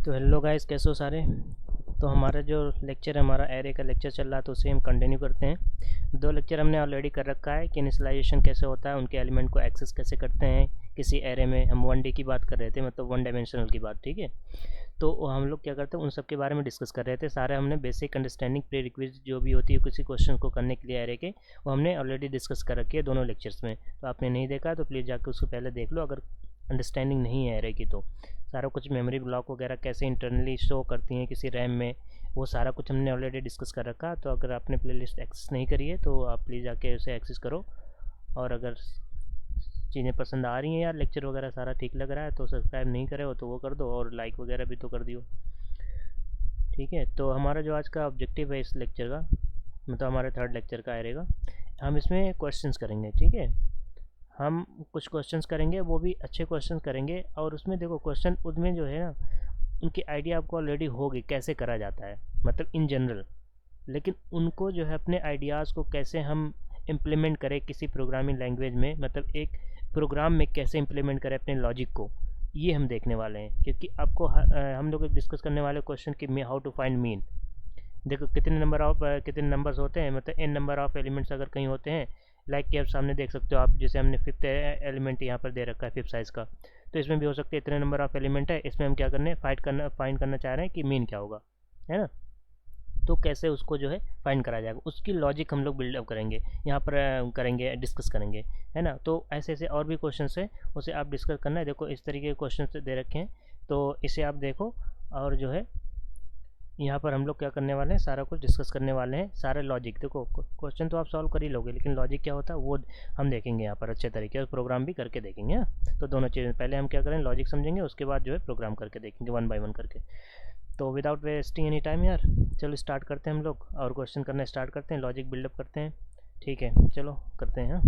तो hello guys, कैसे हो सारे। तो हमारा जो लेक्चर है, हमारा एरे का लेक्चर चल रहा है, तो उसे हम कंटिन्यू करते हैं। दो लेक्चर हमने ऑलरेडी कर रखा है कि इनिशियलाइजेशन कैसे होता है, उनके एलिमेंट को एक्सेस कैसे करते हैं किसी एरे में। हम 1D की बात कर रहे थे, मतलब 1 डायमेंशनल की बात, ठीक है। तो हम लोग क्या करते हैं, उन सब के बारे में डिस्कस कर रहे थे। सारे हमने बेसिक अंडरस्टैंडिंग प्री रिक्विजिट जो भी होती है किसी क्वेश्चन को करने के लिए एरे के, वो हमने ऑलरेडी डिस्कस कर रखी है दोनों लेक्चर्स में। तो आपने नहीं देखा तो प्लीज़ जाकर उसको पहले देख लो, अगर अंडरस्टैंडिंग नहीं है एरे की तो। सारा कुछ मेमोरी ब्लॉक वगैरह कैसे इंटरनली शो करती हैं किसी रैम में, वो सारा कुछ हमने ऑलरेडी डिस्कस कर रखा। तो अगर आपने प्लेलिस्ट एक्सेस नहीं करी है तो आप प्लीज़ आके उसे एक्सेस करो। और अगर चीज़ें पसंद आ रही हैं यार, लेक्चर वगैरह सारा ठीक लग रहा है, तो सब्सक्राइब नहीं करे हो तो वो कर दो, और लाइक वगैरह भी तो कर दियो, ठीक है। तो हमारा जो आज का ऑब्जेक्टिव है इस लेक्चर का, मतलब हमारे थर्ड लेक्चर का रहेगा, हम इसमें क्वेश्चंस करेंगे, ठीक है। हम कुछ क्वेश्चंस करेंगे, वो भी अच्छे क्वेश्चंस करेंगे। और उसमें देखो क्वेश्चन उसमें जो है ना, उनकी आइडिया आपको ऑलरेडी होगी कैसे करा जाता है, मतलब इन जनरल। लेकिन उनको जो है अपने आइडियाज़ को कैसे हम इम्प्लीमेंट करें किसी प्रोग्रामिंग लैंग्वेज में, मतलब एक प्रोग्राम में कैसे इम्प्लीमेंट करें अपने लॉजिक को, ये हम देखने वाले हैं। क्योंकि आपको हम लोग डिस्कस करने वाले क्वेश्चन कि हाउ टू फाइंड मीन। देखो कितने नंबर्स होते हैं, मतलब n नंबर ऑफ एलिमेंट्स अगर कहीं होते हैं, लाइक कि आप सामने देख सकते हो आप, जैसे हमने फिफ्थ एलिमेंट यहाँ पर दे रखा है, फिफ्थ साइज़ का। तो इसमें भी हो सकते हैं इतने नंबर ऑफ एलिमेंट है, इसमें हम क्या करने फाइंड करना चाह रहे हैं कि मीन क्या होगा, है ना। तो कैसे उसको जो है फाइंड करा जाएगा, उसकी लॉजिक हम लोग बिल्डअप करेंगे यहाँ पर, करेंगे, डिस्कस करेंगे, है ना। तो ऐसे ऐसे और भी क्वेश्चन है, उसे आप डिस्कस करना है। देखो इस तरीके के क्वेश्चन दे रखे हैं, तो इसे आप देखो। और जो है यहाँ पर हम लोग क्या करने वाले हैं, सारा कुछ डिस्कस करने वाले हैं, सारे लॉजिक। देखो क्वेश्चन तो आप सॉल्व कर ही लोगे, लेकिन लॉजिक क्या होता है वो हम देखेंगे यहाँ पर अच्छे तरीके से, प्रोग्राम भी करके देखेंगे, हाँ। तो दोनों चीज़ें पहले हम क्या करें, लॉजिक समझेंगे, उसके बाद जो है प्रोग्राम करके देखेंगे 1 बाय 1 करके। तो विदाउट वेस्टिंग एनी टाइम यार, चलो स्टार्ट करते हैं हम लोग, और क्वेश्चन करना स्टार्ट करते हैं, लॉजिक बिल्डअप करते हैं, ठीक है। चलो करते हैं, हाँ।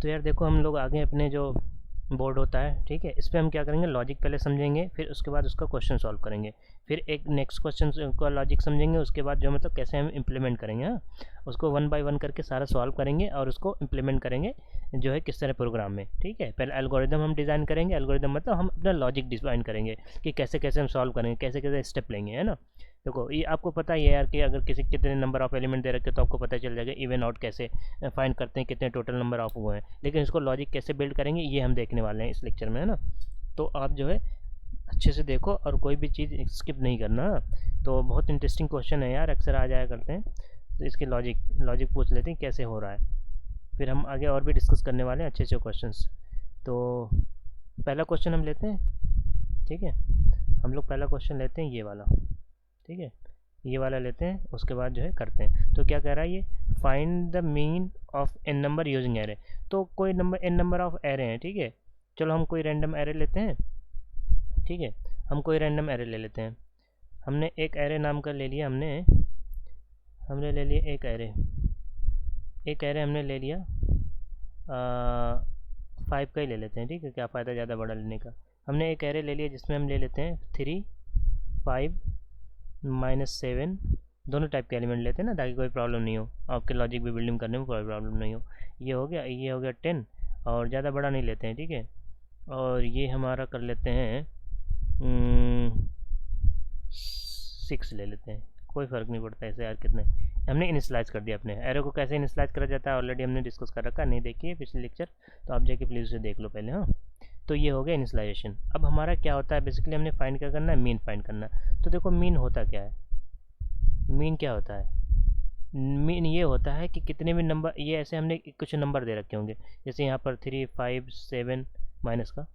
तो यार देखो, हम लोग आगे अपने जो बोर्ड होता है, ठीक है, इस पर हम क्या करेंगे, लॉजिक पहले समझेंगे, फिर उसके बाद उसका क्वेश्चन सॉल्व करेंगे, फिर एक नेक्स्ट क्वेश्चन का लॉजिक समझेंगे, उसके बाद जो मतलब कैसे हम इम्प्लीमेंट करेंगे, हाँ। उसको 1 बाय 1 करके सारा सॉल्व करेंगे और उसको इम्प्लीमेंट करेंगे जो है किस तरह प्रोग्राम में, ठीक है। पहले एल्गोरिदम हम डिज़ाइन करेंगे, एल्गोरिदम मतलब हम अपना लॉजिक डिज़ाइन करेंगे कि कैसे कैसे हम सॉल्व करेंगे, कैसे कैसे स्टेप लेंगे, है ना। देखो ये आपको पता ही है यार कि अगर किसी कितने नंबर ऑफ एलिमेंट दे रखे तो आपको पता चल जाएगा इवन आउट कैसे फाइंड करते हैं, कितने टोटल नंबर ऑफ हुए हैं। लेकिन इसको लॉजिक कैसे बिल्ड करेंगे ये हम देखने वाले हैं इस लेक्चर में, है ना। तो आप जो है अच्छे से देखो और कोई भी चीज़ स्किप नहीं करना। तो बहुत इंटरेस्टिंग क्वेश्चन है यार, अक्सर आ जाया करते हैं। तो इसके लॉजिक लॉजिक पूछ लेते हैं कैसे हो रहा है, फिर हम आगे और भी डिस्कस करने वाले हैं अच्छे अच्छे क्वेश्चन। तो पहला क्वेश्चन हम लेते हैं, ठीक है। हम लोग पहला क्वेश्चन लेते हैं ये वाला, ठीक है। ये वाला लेते हैं, उसके बाद जो है करते हैं। तो क्या कह रहा है ये, find the mean of n number using array. तो कोई number n number of array हैं, ठीक है। चलो हम कोई रैंडम एरे लेते हैं, ठीक है। हम कोई रैंडम एरे ले लेते हैं। हमने एक एरे नाम का ले लिया, हमने हमने ले लिया एक एरे हमने ले लिया 5 का ही ले लेते हैं, ठीक है। क्या फ़ायदा ज़्यादा बड़ा लेने का। हमने एक एरे ले लिया जिसमें हम ले लेते हैं 3, 5, -7, दोनों टाइप के एलिमेंट लेते हैं ना, ताकि कोई प्रॉब्लम नहीं हो, आपके लॉजिक भी बिल्डिंग करने में कोई प्रॉब्लम नहीं हो। ये हो गया, ये हो गया 10, और ज़्यादा बड़ा नहीं लेते हैं, ठीक है। और ये हमारा कर लेते हैं 6 ले लेते हैं, कोई फ़र्क नहीं पड़ता ऐसे यार कितने। हमने इनिशलाइज कर दिया अपने एरो को, कैसे इनिशलाइज करा जाता है ऑलरेडी हमने डिस्कस कर रखा, नहीं देखिए पिछले लेक्चर, तो आप जाके प्लीज़ उसे देख लो पहले, हाँ। तो ये हो गया इनिशलाइजेशन। अब हमारा क्या होता है, बेसिकली हमने फाइंड क्या करना है, मीन फाइंड करना है। तो देखो मीन होता क्या है, मीन क्या होता है, मीन ये होता है कि कितने भी नंबर, ये ऐसे हमने कुछ नंबर दे रखे होंगे, जैसे यहाँ पर 3, 5, 7 माइनस का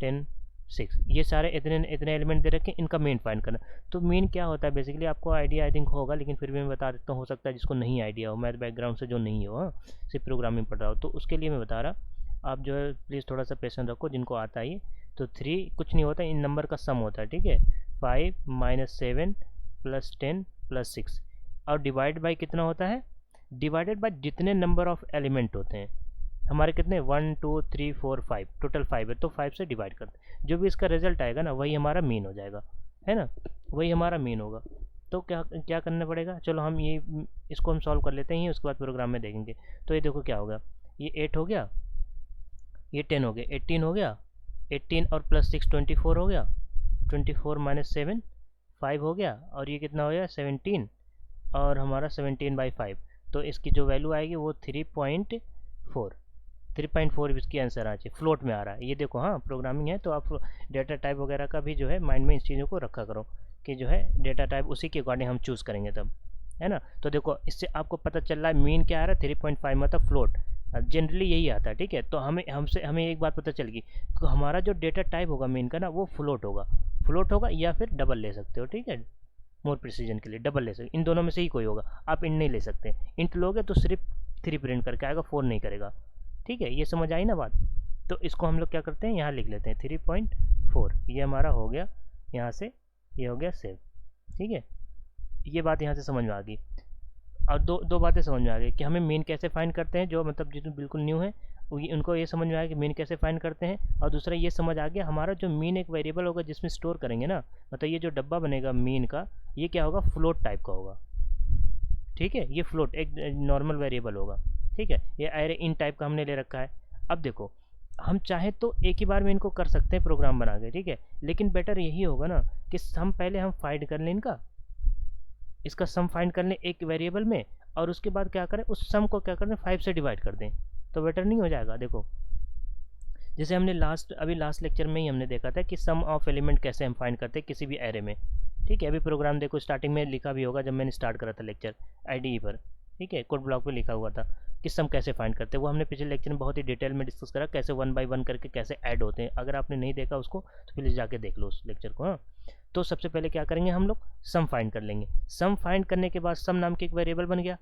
10, 6, ये सारे इतने इतने एलिमेंट दे रखे हैं, इनका मीन फाइंड करना। तो मीन क्या होता है, बेसिकली आपको आइडिया आई थिंक होगा, लेकिन फिर भी मैं बता देता हूँ, हो सकता है जिसको नहीं आइडिया हो, मैथ बैकग्राउंड से जो नहीं हो, हाँ, सिर्फ प्रोग्रामिंग पढ़ रहा हो, तो उसके लिए मैं बता रहा। आप जो है प्लीज़ थोड़ा सा पेशेंस रखो जिनको आता है ये। तो 3 कुछ नहीं होता, इन नंबर का सम होता है, ठीक है। 5 -7 +10 +6, और डिवाइड बाई कितना होता है, डिवाइडेड बाई जितने नंबर ऑफ एलिमेंट होते हैं हमारे, कितने 1 2 3 4 5, टोटल 5 है, तो 5 से डिवाइड करते हैं, जो भी इसका रिजल्ट आएगा ना वही हमारा मीन हो जाएगा, है ना, वही हमारा मीन होगा। तो क्या क्या करना पड़ेगा, चलो हम ये इसको हम सॉल्व कर लेते हैं, उसके बाद प्रोग्राम में देखेंगे। तो ये देखो क्या होगा, ये 8 हो गया, ये 10 हो गया, 18 हो गया, 18 और प्लस 6 24 हो गया, 24 माइनस 7 5 हो गया, और ये कितना हो गया 17, और हमारा 17/5। तो इसकी जो वैल्यू आएगी वो 3.4 इसकी आंसर आ चाहिए। फ्लोट में आ रहा है ये देखो। हाँ प्रोग्रामिंग है तो आप डेटा टाइप वगैरह का भी जो है माइंड में इस चीज़ों को रखा करो कि जो है डेटा टाइप उसी के अकॉर्डिंग हम चूज़ करेंगे तब, है ना। तो देखो इससे आपको पता चल रहा है मीन क्या आ रहा है 3.5 मतलब फ्लोट, जनरली यही आता है, ठीक है। तो हमें एक बात पता चल गई, तो हमारा जो डेटा टाइप होगा मीन का ना वो फ्लोट होगा या फिर डबल ले सकते हो, ठीक है। मोर प्रिसीजन के लिए डबल ले सकते, इन दोनों में से ही कोई होगा, आप इंट नहीं ले सकते। इंट लोगे तो सिर्फ 3 प्रिंट करके आएगा, 4 नहीं करेगा, ठीक है। ये समझ आई ना बात। तो इसको हम लोग क्या करते हैं यहाँ लिख लेते हैं 3.4, ये हमारा हो गया यहाँ से, ये हो गया सेव, ठीक है। ये बात यहाँ से समझ में आ गई। और दो बातें समझ में आ गई कि हमें मीन कैसे फाइंड करते हैं, जो मतलब जितने बिल्कुल न्यू है उनको ये समझ में आया कि मीन कैसे फाइंड करते हैं। और दूसरा ये समझ आ गया हमारा जो मीन एक वेरिएबल होगा जिसमें स्टोर करेंगे ना, मतलब ये जो डब्बा बनेगा मीन का, ये क्या होगा फ्लोट टाइप का होगा, ठीक है। ये फ्लोट एक नॉर्मल वेरिएबल होगा, ठीक है। ये एरे इन टाइप का हमने ले रखा है। अब देखो हम चाहें तो एक ही बार में इनको कर सकते हैं प्रोग्राम बना के, ठीक है। लेकिन बेटर यही होगा ना कि हम पहले हम फाइंड कर लें इसका सम फाइंड कर लें एक वेरिएबल में, और उसके बाद क्या करें उस सम को क्या करें 5 से डिवाइड कर दें, तो बेटर नहीं हो जाएगा। देखो जैसे हमने लास्ट लेक्चर में ही हमने देखा था कि सम ऑफ एलिमेंट कैसे हम फाइंड करते हैं किसी भी एरे में, ठीक है। अभी प्रोग्राम देखो स्टार्टिंग में लिखा भी होगा जब मैंने स्टार्ट करा था लेक्चर IDE पर, ठीक है। कोड ब्लॉक पे लिखा हुआ था कि सम कैसे फाइंड करते हैं, वो हमने पिछले लेक्चर में बहुत ही डिटेल में डिस्कस करा कैसे 1 बाय 1 करके कैसे ऐड होते हैं। अगर आपने नहीं देखा उसको तो प्लीज़ जाके देख लो उस लेक्चर को। हाँ तो सबसे पहले क्या करेंगे हम लोग सम फाइंड कर लेंगे। सम फाइंड करने के बाद सम नाम के एक वेरिएबल बन गया।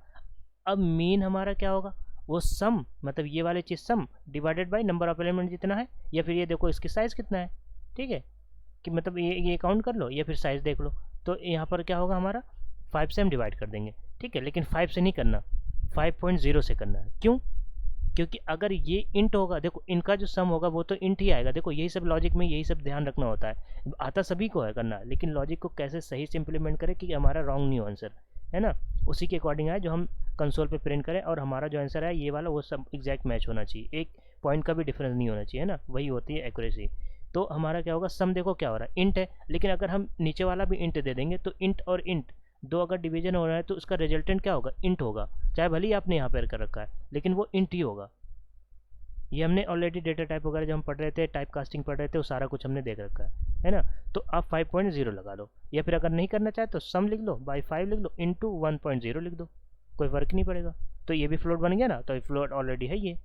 अब मीन हमारा क्या होगा, वो सम मतलब ये वाली चीज़ sum divided by number of element जितना है, या फिर ये देखो इसकी साइज़ कितना है, ठीक है। कि मतलब ये काउंट कर लो या फिर साइज़ देख लो। तो यहाँ पर क्या होगा हमारा 5 से हम डिवाइड कर देंगे, ठीक है। लेकिन 5 से नहीं करना, 5.0 से करना है। क्यों? क्योंकि अगर ये इंट होगा, देखो इनका जो सम होगा वो तो इंट ही आएगा। देखो यही सब लॉजिक में यही सब ध्यान रखना होता है, आता सभी को है करना, लेकिन लॉजिक को कैसे सही से इम्प्लीमेंट करें कि हमारा रॉन्ग नहीं हो आंसर, है ना। उसी के अकॉर्डिंग आए जो हम कंसोल पे प्रिंट करें, और हमारा जो आंसर है ये वाला वो सब एग्जैक्ट मैच होना चाहिए, एक पॉइंट का भी डिफरेंस नहीं होना चाहिए, है ना। वही होती है एक्यूरेसी। तो हमारा क्या होगा सम, देखो क्या हो रहा है इंट है, लेकिन अगर हम नीचे वाला भी इंट दे देंगे तो इंट और इंट दो अगर डिवीजन हो रहा है तो उसका रिजल्टेंट क्या होगा इंट होगा, चाहे भले ही आपने यहाँ पर कर रखा है लेकिन वो इंट ही होगा। ये हमने ऑलरेडी डेटा टाइप वगैरह जब हम पढ़ रहे थे, टाइप कास्टिंग पढ़ रहे थे, वो सारा कुछ हमने देख रखा है ना। तो आप 5.0 लगा लो, या फिर अगर नहीं करना चाहे तो सम लिख लो बाई 5 लिख लो इंटू 1.0 लिख दो, कोई फ़र्क नहीं पड़ेगा। तो ये भी फ्लोट बन गया ना, तो फ्लोट ऑलरेडी है ये,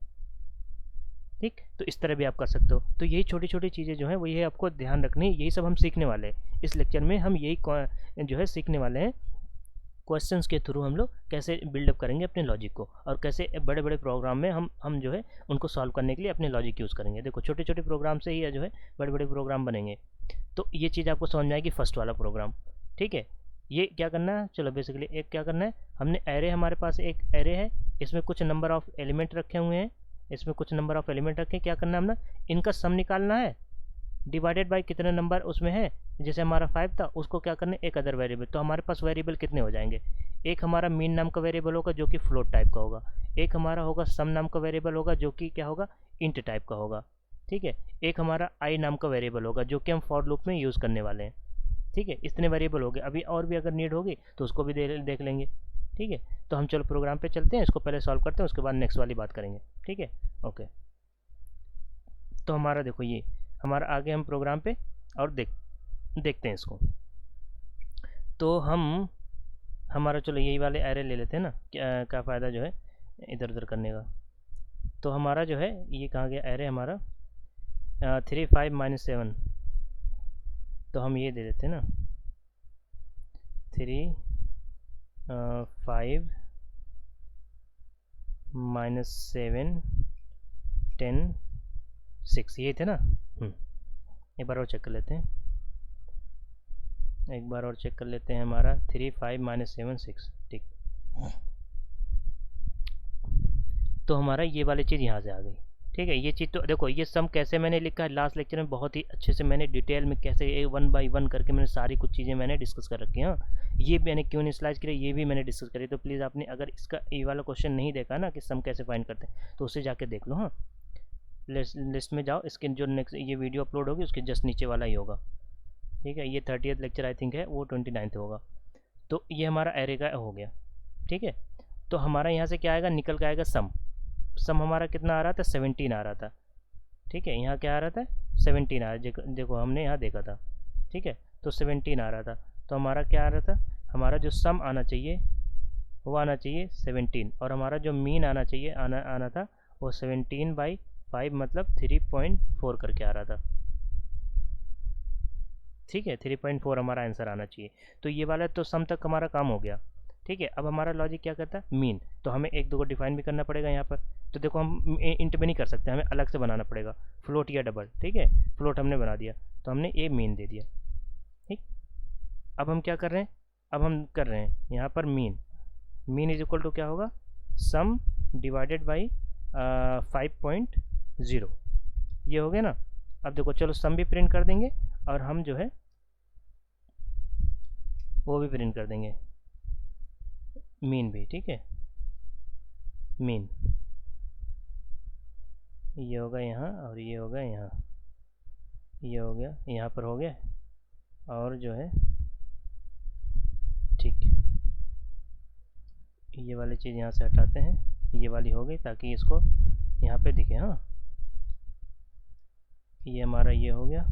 ठीक। तो इस तरह भी आप कर सकते हो। तो यही छोटी छोटी चीज़ें जो हैं वो ये आपको ध्यान रखनी है, यही सब हम सीखने वाले हैं इस लेक्चर में। हम यही जो है सीखने वाले हैं, क्वेश्चंस के थ्रू हम लोग कैसे बिल्डअप करेंगे अपने लॉजिक को, और कैसे बड़े बड़े प्रोग्राम में हम जो है उनको सॉल्व करने के लिए अपने लॉजिक यूज़ करेंगे। देखो छोटे छोटे प्रोग्राम से ही जो है बड़े बड़े प्रोग्राम बनेंगे। तो ये चीज़ आपको समझ में आएगी फर्स्ट वाला प्रोग्राम, ठीक है। ये क्या करना है, चलो बेसिकली एक क्या करना है, हमने एरे, हमारे पास एक एरे है, इसमें कुछ नंबर ऑफ एलिमेंट रखे हुए हैं, इसमें कुछ नंबर ऑफ एलिमेंट रखे, क्या करना है हमने इनका सम निकालना है डिवाइडेड बाय कितने नंबर उसमें है। जैसे हमारा 5 था उसको क्या करना है एक अदर वेरिएबल, तो हमारे पास वेरिएबल कितने हो जाएंगे, एक हमारा मीन नाम का वेरिएबल होगा जो कि फ्लोट टाइप का होगा, एक हमारा होगा सम नाम का वेरिएबल होगा जो कि क्या होगा इंट टाइप का होगा, ठीक है। एक हमारा आई नाम का वेरिएबल होगा जो कि हम फॉर लूप में यूज़ करने वाले हैं, ठीक है। इतने वेरिएबल हो गए, अभी और भी अगर नीड होगी तो उसको भी देख लेंगे, ठीक है। तो हम चलो प्रोग्राम पे चलते हैं, इसको पहले सॉल्व करते हैं, उसके बाद नेक्स्ट वाली बात करेंगे, ठीक है। ओके तो हमारा देखो ये हमारा आगे हम प्रोग्राम पे और देखते हैं इसको। तो हमारा चलो यही वाले एरे ले लेते हैं ना, क्या फ़ायदा जो है इधर उधर करने का। तो हमारा जो है ये कहाँ गया एरे हमारा 3 5 -7, तो हम ये दे देते हैं ना 3 5 -7 10 6, ये थे ना। एक बार और चेक कर लेते हैं, एक बार और चेक कर लेते हैं हमारा 3 5 -7 6, ठीक। तो हमारा ये वाली चीज़ यहाँ से आ गई, ठीक है। ये चीज़ तो देखो ये सम कैसे मैंने लिखा है लास्ट लेक्चर में, बहुत ही अच्छे से मैंने डिटेल में कैसे 1 बाय 1 करके मैंने सारी कुछ चीज़ें मैंने डिस्कस कर रखी हैं। ये मैंने क्यों नहीं स्लाइड किया ये भी मैंने डिस्कस करी। तो प्लीज़ आपने अगर इसका ये वाला क्वेश्चन नहीं देखा ना कि सम कैसे फाइंड करते हैं तो उससे जाके देख लो। हाँ लिस्ट में जाओ, इसके जो नेक्स्ट ये वीडियो अपलोड होगी उसके जस्ट नीचे वाला ही होगा, ठीक है। ये 30th लेक्चर आई थिंक है, वो 29th होगा। तो ये हमारा एरे का हो गया, ठीक है। तो हमारा यहाँ से क्या आएगा, निकल के आएगा सम। सम हमारा कितना आ रहा था, 17 आ रहा था, ठीक है। यहाँ क्या आ रहा था, 17 आ रहा, देखो हमने यहाँ देखा था, ठीक है। तो 17 आ रहा था, तो हमारा क्या आ रहा था, हमारा जो सम आना चाहिए वो आना चाहिए 17, और हमारा जो मीन आना चाहिए आना था वो 17/5 मतलब 3.4 करके आ रहा था, ठीक है। 3.4 हमारा आंसर आना चाहिए। तो ये वाला तो सम तक हमारा काम हो गया, ठीक है। अब हमारा लॉजिक क्या करता है, मीन। तो हमें एक दो को डिफाइन भी करना पड़ेगा यहाँ पर। तो देखो हम इंट में नहीं कर सकते, हमें अलग से बनाना पड़ेगा, फ्लोट या डबल, ठीक है। फ्लोट हमने बना दिया, तो हमने ए मीन दे दिया, ठीक। अब हम क्या कर रहे हैं, अब हम कर रहे हैं यहाँ पर mean. Mean is equal to क्या होगा, सम डिवाइडेड बाई 5.0, ये हो गया ना। अब देखो चलो सम भी प्रिंट कर देंगे और हम जो है वो भी प्रिंट कर देंगे, मीन भी, ठीक है। मीन ये होगा यहाँ और ये होगा यहाँ, ये हो गया यहाँ पर हो गया, और जो है ठीक है, ये वाली चीज़ यहाँ से हटाते हैं, ये वाली हो गई ताकि इसको यहाँ पे दिखे। हाँ, ये हमारा ये हो गया,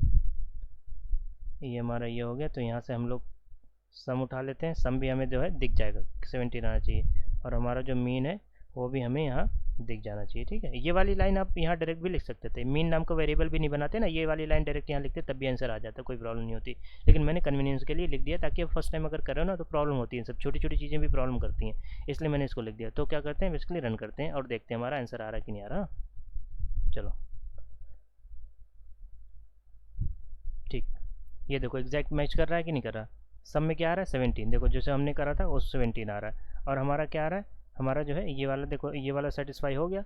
ये हमारा ये हो गया। तो यहाँ से हम लोग सम उठा लेते हैं, सम भी हमें जो है दिख जाएगा, 17 आना चाहिए, और हमारा जो मीन है वो भी हमें यहाँ दिख जाना चाहिए, ठीक है। ये वाली लाइन आप यहाँ डायरेक्ट भी लिख सकते थे, मीन नाम का वेरिएबल भी नहीं बनाते ना, ये वाली लाइन डायरेक्ट यहाँ लिखते तब भी आंसर आ जाता, कोई प्रॉब्लम नहीं होती। लेकिन मैंने कन्वीनियंस के लिए लिख दिया, ताकि आप फर्स्ट टाइम अगर कर रहे हो ना तो प्रॉब्लम होती है, सब छोटी छोटी चीज़ें भी प्रॉब्लम करती हैं, इसलिए मैंने इसको लिख दिया। तो क्या करते हैं, बेसिकली रन करते हैं और देखते हैं हमारा आंसर आ रहा है कि नहीं आ रहा। चलो ठीक, ये देखो एग्जैक्ट मैच कर रहा है कि नहीं कर रहा। सब में क्या आ रहा है, 17, देखो जैसे हमने करा था वो 17 आ रहा है, और हमारा क्या आ रहा है, हमारा जो है ये वाला, देखो ये वाला सेटिस्फाई हो गया,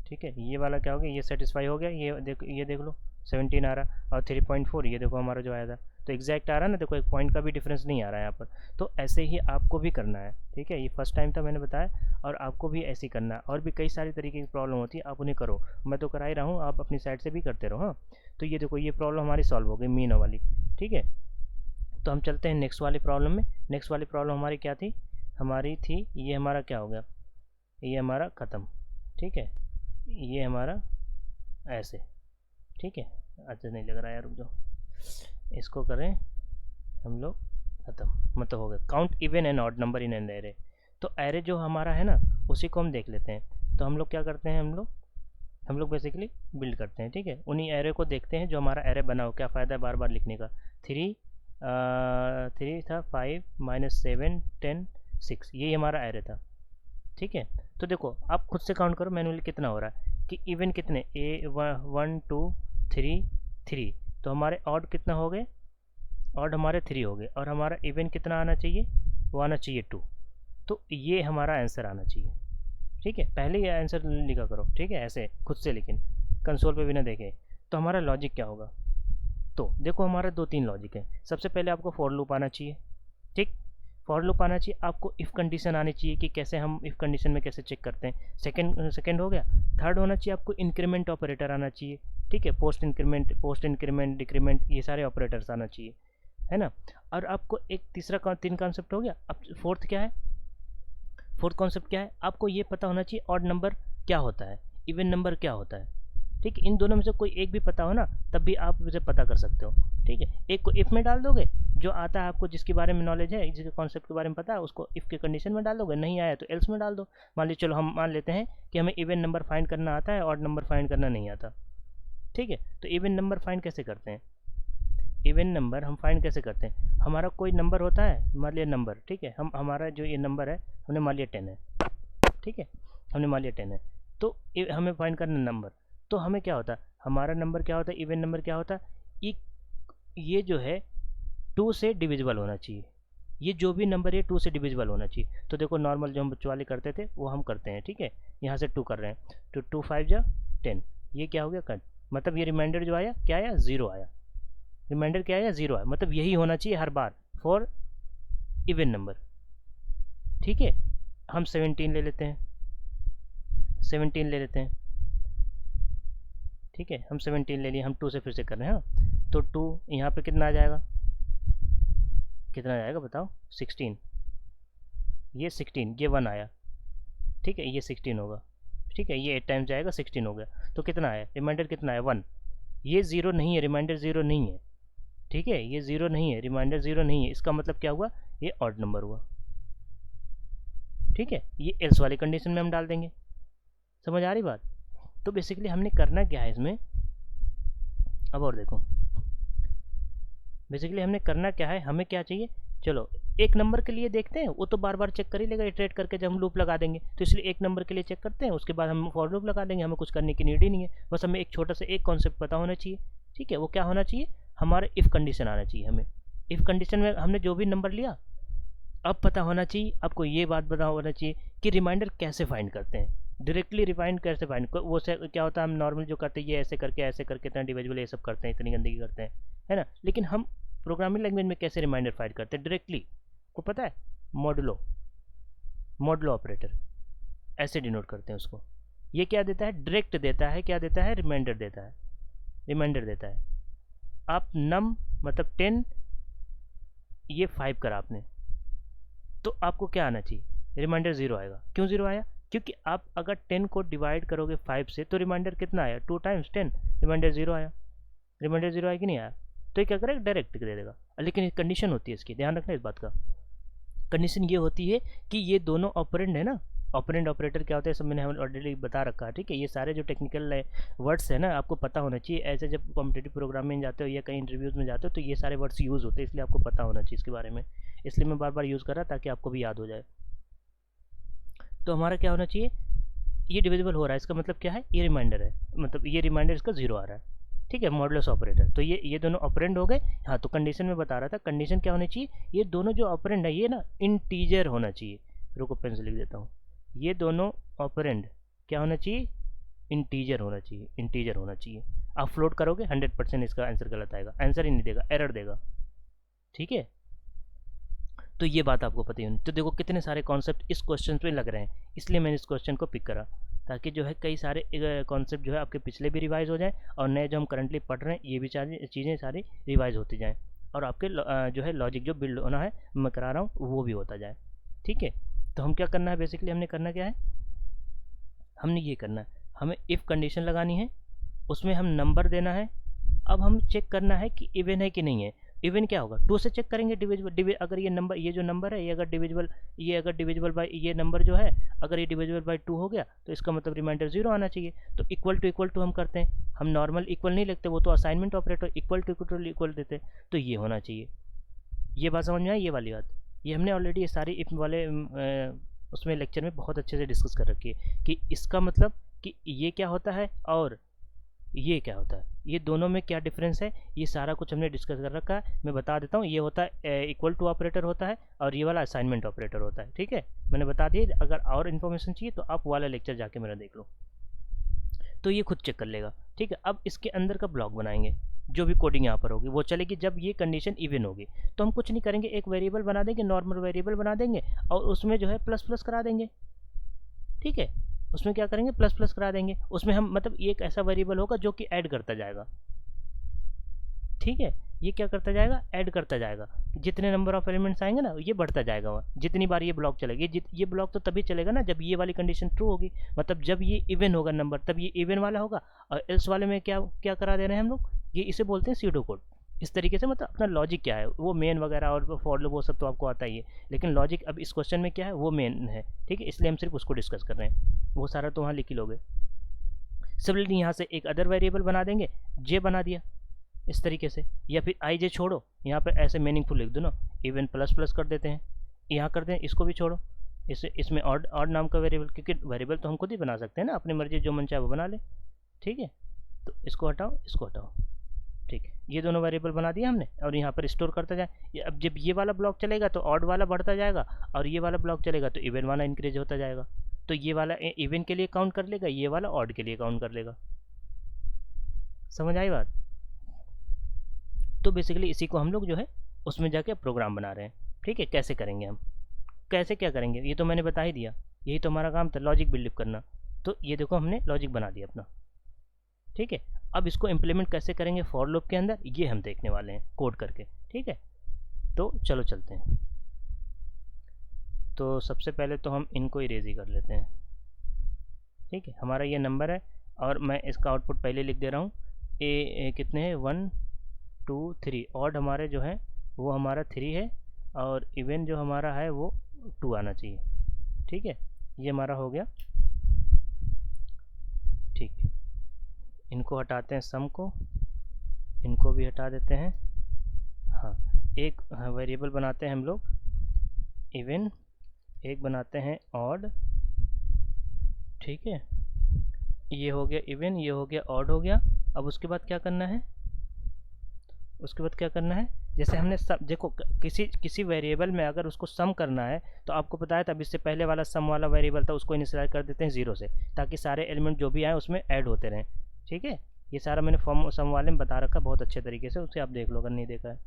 ठीक है। ये वाला क्या हो गया, ये सेटिस्फाई हो गया, ये देख लो 17 आ रहा है, और 3.4 ये देखो हमारा जो आया था, तो एग्जैक्ट आ रहा है ना, देखो एक पॉइंट का भी डिफरेंस नहीं आ रहा है यहाँ पर। तो ऐसे ही आपको भी करना है, ठीक है। ये फर्स्ट टाइम था मैंने बताया, और आपको भी ऐसे ही करना है। और भी कई सारी तरीके की प्रॉब्लम होती है, आप उन्हें करो, मैं तो करा ही रहा हूँ, आप अपनी साइड से भी करते रहो। हाँ, तो ये देखो ये प्रॉब्लम हमारी सॉल्व हो गई मीन वाली, ठीक है। तो हम चलते हैं नेक्स्ट वाली प्रॉब्लम में। नेक्स्ट वाली प्रॉब्लम हमारी क्या थी, हमारी थी ये हमारा क्या हो गया, ये हमारा ख़त्म, ठीक है। ये हमारा ऐसे, ठीक है। अच्छा नहीं लग रहा यार, रुक जाओ, इसको करें हम लोग, ख़त्म, मतलब हो गया। Count even and odd number in an array. तो एरे जो हमारा है ना उसी को हम देख लेते हैं। तो हम लोग क्या करते हैं, हम लोग बेसिकली बिल्ड करते हैं, ठीक है। उन्हीं एरे को देखते हैं जो हमारा एरे बना हो, क्या फ़ायदा है बार बार लिखने का। 3 था, 5 -7 10 6, यही हमारा एरे था, ठीक है। तो देखो आप खुद से काउंट करो मैनुअली कितना हो रहा है, कि इवन कितने, 1 2 3 3, तो हमारे ऑड कितना हो गए, ऑड हमारे 3 हो गए, और हमारा इवन कितना आना चाहिए, वो आना चाहिए 2। तो ये हमारा आंसर आना चाहिए, ठीक है। पहले ये आंसर लिखा करो, ठीक है, ऐसे खुद से, लेकिन कंसोल पे बिना देखे। तो हमारा लॉजिक क्या होगा, तो देखो हमारा 2-3 लॉजिक है। सबसे पहले आपको फॉर लूप आना चाहिए, ठीक। फॉर लूप आना चाहिए, आपको इफ़ कंडीशन आनी चाहिए, कि कैसे हम इफ़ कंडीशन में कैसे चेक करते हैं। सेकंड हो गया। थर्ड होना चाहिए आपको इंक्रीमेंट ऑपरेटर आना चाहिए, ठीक है। पोस्ट इंक्रीमेंट डिक्रीमेंट, ये सारे ऑपरेटर्स आना चाहिए, है ना। और आपको एक तीसरा 3 कॉन्सेप्ट हो गया। अब फोर्थ क्या है, फोर्थ कॉन्सेप्ट क्या है, आपको ये पता होना चाहिए ऑड नंबर क्या होता है, इवन नंबर क्या होता है, ठीक है। इन दोनों में से कोई एक भी पता हो ना, तब भी आप इसे पता कर सकते हो, ठीक है। एक को इफ़ में डाल दोगे, जो आता है आपको, जिसके बारे में नॉलेज है, जिसके कॉन्सेप्ट के बारे में पता है, उसको इफ़ के कंडीशन में डाल दोगे, नहीं आया तो एल्स में डाल दो। मान लीजिए, चलो हम मान लेते हैं कि हमें इवन नंबर फाइंड करना आता है, ऑड नंबर फाइंड करना नहीं आता, ठीक है। तो इवन नंबर फाइंड कैसे करते हैं, इवन नंबर हम फाइंड कैसे करते हैं, हमारा कोई नंबर होता है, मान लिया नंबर, ठीक है। हमारा जो ये नंबर है, हमने मान लिया 10 है, ठीक है, हमने मान लिया 10 है। तो हमें फाइंड करना नंबर, तो हमें क्या होता है, हमारा नंबर क्या होता है, इवन नंबर क्या होता है, ये जो है 2 से डिविजिबल होना चाहिए, ये जो भी नंबर है 2 से डिविजिबल होना चाहिए। तो देखो नॉर्मल जो हम बच्चों वाले करते थे वो हम करते हैं, ठीक है। यहाँ से 2 कर रहे हैं, तो 2 5 जा 10, ये क्या हो गया कट, मतलब ये रिमाइंडर जो आया क्या आया, 0 आया, रिमाइंडर क्या आया, 0 आया, मतलब यही होना चाहिए हर बार फॉर इवन नंबर, ठीक है। हम 17 ले लेते हैं, 17 ले लेते हैं, ठीक है, हम 17 ले लिए, हम 2 से फिर से कर रहे हैं। हाँ, तो 2 यहाँ पे कितना आ जाएगा, कितना आ जाएगा बताओ, 16, ये 16, ये 1 आया, ठीक है, ये 16 होगा, ठीक है, ये 8 टाइम्स जाएगा, 16 हो गया, तो कितना आया, रिमाइंडर कितना है 1, ये 0 नहीं है, रिमाइंडर 0 नहीं है, ठीक है, ये 0 नहीं है, रिमाइंडर 0 नहीं है, इसका मतलब क्या हुआ, ये ऑड नंबर हुआ, ठीक है, ये एल्स वाली कंडीशन में हम डाल देंगे। समझ आ रही बात। तो बेसिकली हमने करना क्या है इसमें, अब और देखो, बेसिकली हमने करना क्या है, हमें क्या चाहिए, चलो एक नंबर के लिए देखते हैं, वो तो बार बार चेक कर ही लेगा इटरेट करके जब हम लूप लगा देंगे, तो इसलिए एक नंबर के लिए चेक करते हैं, उसके बाद हम फॉर लूप लगा देंगे, हमें कुछ करने की नीड ही नहीं है, बस हमें एक छोटा सा एक कॉन्सेप्ट पता होना चाहिए, ठीक है, वो क्या होना चाहिए, हमारे इफ़ कंडीशन आना चाहिए, हमें इफ़ कंडीशन में हमने जो भी नंबर लिया, अब पता होना चाहिए आपको, ये बात पता होना चाहिए कि रिमाइंडर कैसे फाइंड करते हैं, डायरेक्टली रिफाइंड कैसे फाइंड, वो से क्या होता है, हम नॉर्मल जो करते हैं ये ऐसे करके इतना डिविजिबल ये सब करते हैं, इतनी गंदगी करते हैं, है ना, लेकिन हम प्रोग्रामिंग लैंग्वेज में कैसे रिमाइंडर फाइंड करते हैं डायरेक्टली, को पता है, मॉडुलो ऑपरेटर ऐसे डिनोट करते हैं उसको, ये क्या देता है, डायरेक्ट देता है, क्या देता है, रिमाइंडर देता है, रिमाइंडर देता है, आप नम मतलब 10 ये 5 करा आपने, तो आपको क्या आना चाहिए, रिमाइंडर 0 आएगा, क्यों 0 आया, क्योंकि आप अगर 10 को डिवाइड करोगे 5 से तो रिमाइंडर कितना आया, 2 टाइम्स 10, रिमाइंडर 0 आया, रिमाइंडर 0 आया कि नहीं आया, तो ये क्या करेगा, डायरेक्ट दे देगा, लेकिन कंडीशन होती है इसकी, ध्यान रखना इस बात का, कंडीशन ये होती है कि ये दोनों ऑपरेंड है ना, ऑपरेंड ऑपरेटर क्या होता है सब मैंने ऑलरेडी बता रखा है, ठीक है, ये सारे जो टेक्निकल वर्ड्स है ना आपको पता होना चाहिए, ऐसे जब कॉम्पिटेटिव प्रोग्राम में जाते हो या कहीं इंटरव्यूज़ में जाते हो तो ये सारे वर्ड्स यूज़ होते हैं, इसलिए आपको पता होना चाहिए इसके बारे में, इसलिए मैं बार बार यूज़ कर रहा ताकि आपको भी याद हो जाए। तो हमारा क्या होना चाहिए, ये डिविजिबल हो रहा है, इसका मतलब क्या है, ये रिमाइंडर है, मतलब ये रिमाइंडर इसका 0 आ रहा है, ठीक है, मॉडुलस ऑपरेटर, तो ये दोनों ऑपरेंड हो गए। हाँ, तो कंडीशन में बता रहा था, कंडीशन क्या होनी चाहिए, ये दोनों जो ऑपरेंड है ये ना इंटीजर होना चाहिए, रुको पेन से लिख देता हूँ, ये दोनों ऑपरेंड क्या होना चाहिए, इंटीजर होना चाहिए, इंटीजर होना चाहिए, आप फ्लोट करोगे 100% इसका आंसर गलत आएगा, आंसर ही नहीं देगा, एरर देगा, ठीक है, तो ये बात आपको पता ही होनी। तो देखो कितने सारे कॉन्सेप्ट इस क्वेश्चन पे लग रहे हैं, इसलिए मैंने इस क्वेश्चन को पिक करा ताकि जो है कई सारे कॉन्सेप्ट जो है आपके पिछले भी रिवाइज हो जाएं और नए जो हम करंटली पढ़ रहे हैं ये भी चीज़ें सारी रिवाइज होती जाएं और आपके जो है लॉजिक जो बिल्ड होना है मैं करा रहा हूँ वो भी होता जाए, ठीक है। तो हम क्या करना है, बेसिकली हमने करना क्या है, हमने ये करना है, हमें इफ़ कंडीशन लगानी है, उसमें हम नंबर देना है, अब हम चेक करना है कि इवन है कि नहीं है, इवन क्या होगा, 2 से चेक करेंगे डिविजिबल, अगर ये नंबर, ये जो नंबर है ये अगर डिविजिबल बाई ये नंबर जो है अगर ये डिविजिबल बाई 2 हो गया तो इसका मतलब रिमाइंडर 0 आना चाहिए। तो इक्वल टू हम करते हैं, हम नॉर्मल इक्वल नहीं लिखते, वो तो असाइनमेंट ऑपरेटर इक्वल देते, तो ये होना चाहिए। ये बात समझ में आई, ये वाली बात, ये हमने ऑलरेडी ये सारी इफ वाले उसमें लेक्चर में बहुत अच्छे से डिस्कस कर रखी है कि इसका मतलब कि ये क्या होता है और ये क्या होता है, ये दोनों में क्या डिफरेंस है, ये सारा कुछ हमने डिस्कस कर रखा है। मैं बता देता हूँ, ये होता है इक्वल टू ऑपरेटर होता है और ये वाला असाइनमेंट ऑपरेटर होता है, ठीक है, मैंने बता दिया। अगर और इन्फॉर्मेशन चाहिए तो आप वाला लेक्चर जाके मेरा देख लो, तो ये खुद चेक कर लेगा, ठीक है। अब इसके अंदर का ब्लॉक बनाएंगे, जो भी कोडिंग यहाँ पर होगी वो चलेगी जब ये कंडीशन इवन होगी, तो हम कुछ नहीं करेंगे, एक वेरिएबल बना देंगे, नॉर्मल वेरिएबल बना देंगे और उसमें जो है प्लस प्लस करा देंगे, ठीक है, उसमें क्या करेंगे, प्लस प्लस करा देंगे, उसमें हम मतलब ये एक ऐसा वेरिएबल होगा जो कि ऐड करता जाएगा, ठीक है, ये क्या करता जाएगा, ऐड करता जाएगा, जितने नंबर ऑफ एलिमेंट्स आएंगे ना ये बढ़ता जाएगा वहाँ, जितनी बार ये ब्लॉक चलेगी, ये ब्लॉक तो तभी चलेगा ना जब ये वाली कंडीशन ट्रू होगी, मतलब जब ये इवन होगा नंबर तब ये इवन वाला होगा, और एल्स वाले में क्या क्या करा दे रहे हैं हम लोग, ये इसे बोलते हैं सीडो कोड। इस तरीके से मतलब अपना लॉजिक क्या है, वो मेन वगैरह और फॉर लूप वो सब तो आपको आता ही है, लेकिन लॉजिक अब इस क्वेश्चन में क्या है वो मेन है, ठीक है, इसलिए हम सिर्फ उसको डिस्कस कर रहे हैं, वो सारा तो वहाँ लिख ही लोगे। सिमिलरली यहाँ से एक अदर वेरिएबल बना देंगे, जे बना दिया इस तरीके से, या फिर आई जे छोड़ो, यहाँ पर ऐसे मीनिंगफुल लिख दो ना, इवन प्लस प्लस कर देते हैं, यहाँ कर दें, इसको भी छोड़ो, इसमें ऑड नाम का वेरिएबल, क्योंकि वेरिएबल तो हम खुद ही बना सकते हैं ना, अपनी मर्जी जो मन चाहे वो बना ले, ठीक है। तो इसको हटाओ, इसको हटाओ, ठीक है, ये दोनों वेरिएबल बना दिया हमने और यहाँ पर स्टोर करता जाए। अब जब ये वाला ब्लॉक चलेगा तो ऑड वाला बढ़ता जाएगा और ये वाला ब्लॉक चलेगा तो इवन वाला इंक्रीज होता जाएगा, तो ये वाला इवन के लिए काउंट कर लेगा, ये वाला ऑड के लिए काउंट कर लेगा। समझ आई बात। तो बेसिकली इसी को हम लोग जो है उसमें जाके प्रोग्राम बना रहे हैं, ठीक है। कैसे करेंगे हम, कैसे क्या करेंगे ये तो मैंने बता ही दिया, यही तो हमारा काम था, लॉजिक बिल्डअप करना। तो ये देखो हमने लॉजिक बना दिया अपना, ठीक है। अब इसको इम्प्लीमेंट कैसे करेंगे फॉर लूप के अंदर, ये हम देखने वाले हैं कोड करके, ठीक है। तो चलो चलते हैं। तो सबसे पहले तो हम इनको इरेज ही कर लेते हैं, ठीक है। हमारा ये नंबर है और मैं इसका आउटपुट पहले लिख दे रहा हूँ। ए कितने हैं, 1 2 3। ऑड हमारे जो है वो हमारा 3 है और इवन जो हमारा है वो 2 आना चाहिए, ठीक है। ये हमारा हो गया, ठीक। इनको हटाते हैं, सम को, इनको भी हटा देते हैं। हाँ, एक वेरिएबल बनाते हैं हम लोग इवन, एक बनाते हैं ऑड, ठीक है। ये हो गया इवन, ये हो गया ऑड हो गया। अब उसके बाद क्या करना है, उसके बाद क्या करना है, जैसे हमने देखो किसी वेरिएबल में अगर उसको सम करना है तो आपको पता है तब इससे पहले वाला सम वाला वेरिएबल था उसको इनिशियलाइज कर देते हैं 0 से, ताकि सारे एलिमेंट जो भी आए उसमें ऐड होते रहें, ठीक है। ये सारा मैंने फॉर्म सम वाले में बता रखा बहुत अच्छे तरीके से, उसे आप देख लो अगर नहीं देखा है,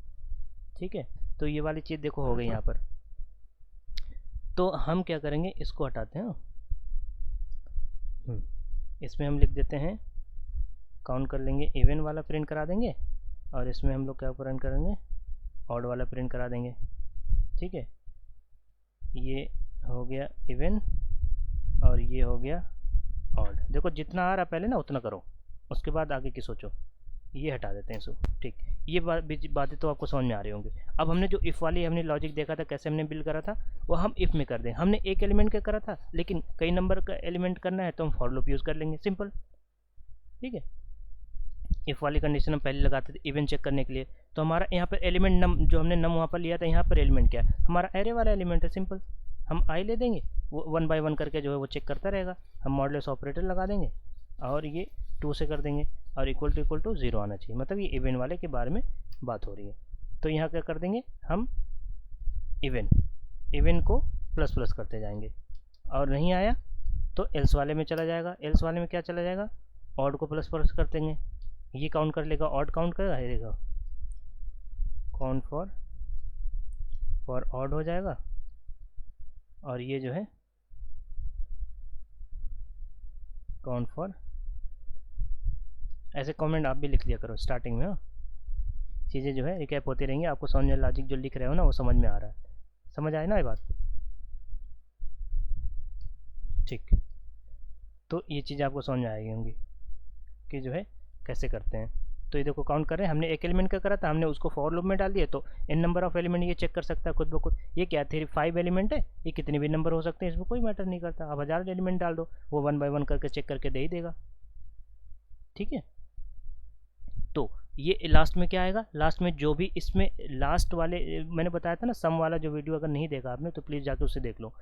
ठीक है। तो ये वाली चीज़ देखो हो गई यहाँ पर। तो हम क्या करेंगे, इसको हटाते हैं, इसमें हम लिख देते हैं, काउंट कर लेंगे, इवन वाला प्रिंट करा देंगे और इसमें हम लोग क्या प्रिंट करेंगे, ऑड वाला प्रिंट करा देंगे, ठीक है। ये हो गया इवन और ये हो गया ऑड। देखो जितना आ रहा पहले ना उतना करो, उसके बाद आगे की सोचो। ये हटा देते हैं इसको, ठीक। ये बातें तो आपको समझ में आ रही होंगी। अब हमने जो इफ़ वाली हमने लॉजिक देखा था कैसे हमने बिल्ड करा था, वो हम इफ़ में कर दें। हमने एक एलिमेंट का करा था लेकिन कई नंबर का एलिमेंट करना है तो हम फॉर लूप यूज़ कर लेंगे, सिंपल, ठीक है। इफ़ वाली कंडीशन हम पहले लगाते थे इवन चेक करने के लिए। तो हमारा यहाँ पर एलिमेंट नम जो हमने नम वहाँ पर लिया था, यहाँ पर एलिमेंट क्या है, हमारा एरे वाला एलिमेंट है, सिंपल। हम आई ले देंगे, वो 1 बाय 1 करके जो है वो चेक करता रहेगा। हम मॉडलेस ऑपरेटर लगा देंगे और ये 2 से कर देंगे और इक्वल टू 0 आना चाहिए, मतलब ये इवन वाले के बारे में बात हो रही है। तो यहाँ क्या कर देंगे हम, इवन को प्लस प्लस करते जाएंगे और नहीं आया तो एल्स वाले में चला जाएगा। एल्स वाले में क्या चला जाएगा, ऑड को प्लस प्लस कर देंगे, ये काउंट कर लेगा, ऑड काउंट करेगा, ये देगा काउंट फॉर ऑड हो जाएगा और ये जो है काउंट फॉर। ऐसे कमेंट आप भी लिख लिया करो स्टार्टिंग में, हाँ। चीज़ें जो है रिकैप होती रहेंगी, आपको समझ में, लॉजिक जो लिख रहे हो ना वो समझ में आ रहा है, समझ आए ना ये बात, ठीक। तो ये चीज़ आपको समझ में आएगी होंगी कि जो है कैसे करते हैं। तो ये देखो काउंट कर रहे हैं, हमने एक एलिमेंट का करा था, हमने उसको फॉर लूप में डाल दिया तो इन नंबर ऑफ एलिमेंट ये चेक कर सकता है खुद ब खुद। ये क्या है, 5 एलिमेंट है, ये कितने भी नंबर हो सकते हैं, इसमें कोई मैटर नहीं करता। अब 1000 एलिमेंट डाल दो, वो 1 बाय 1 करके चेक करके दे ही देगा, ठीक है। तो ये लास्ट में क्या आएगा, लास्ट में जो भी इसमें लास्ट वाले मैंने बताया था ना सम वाला जो वीडियो, अगर नहीं देखा आपने तो प्लीज़ जाके उसे देख लो।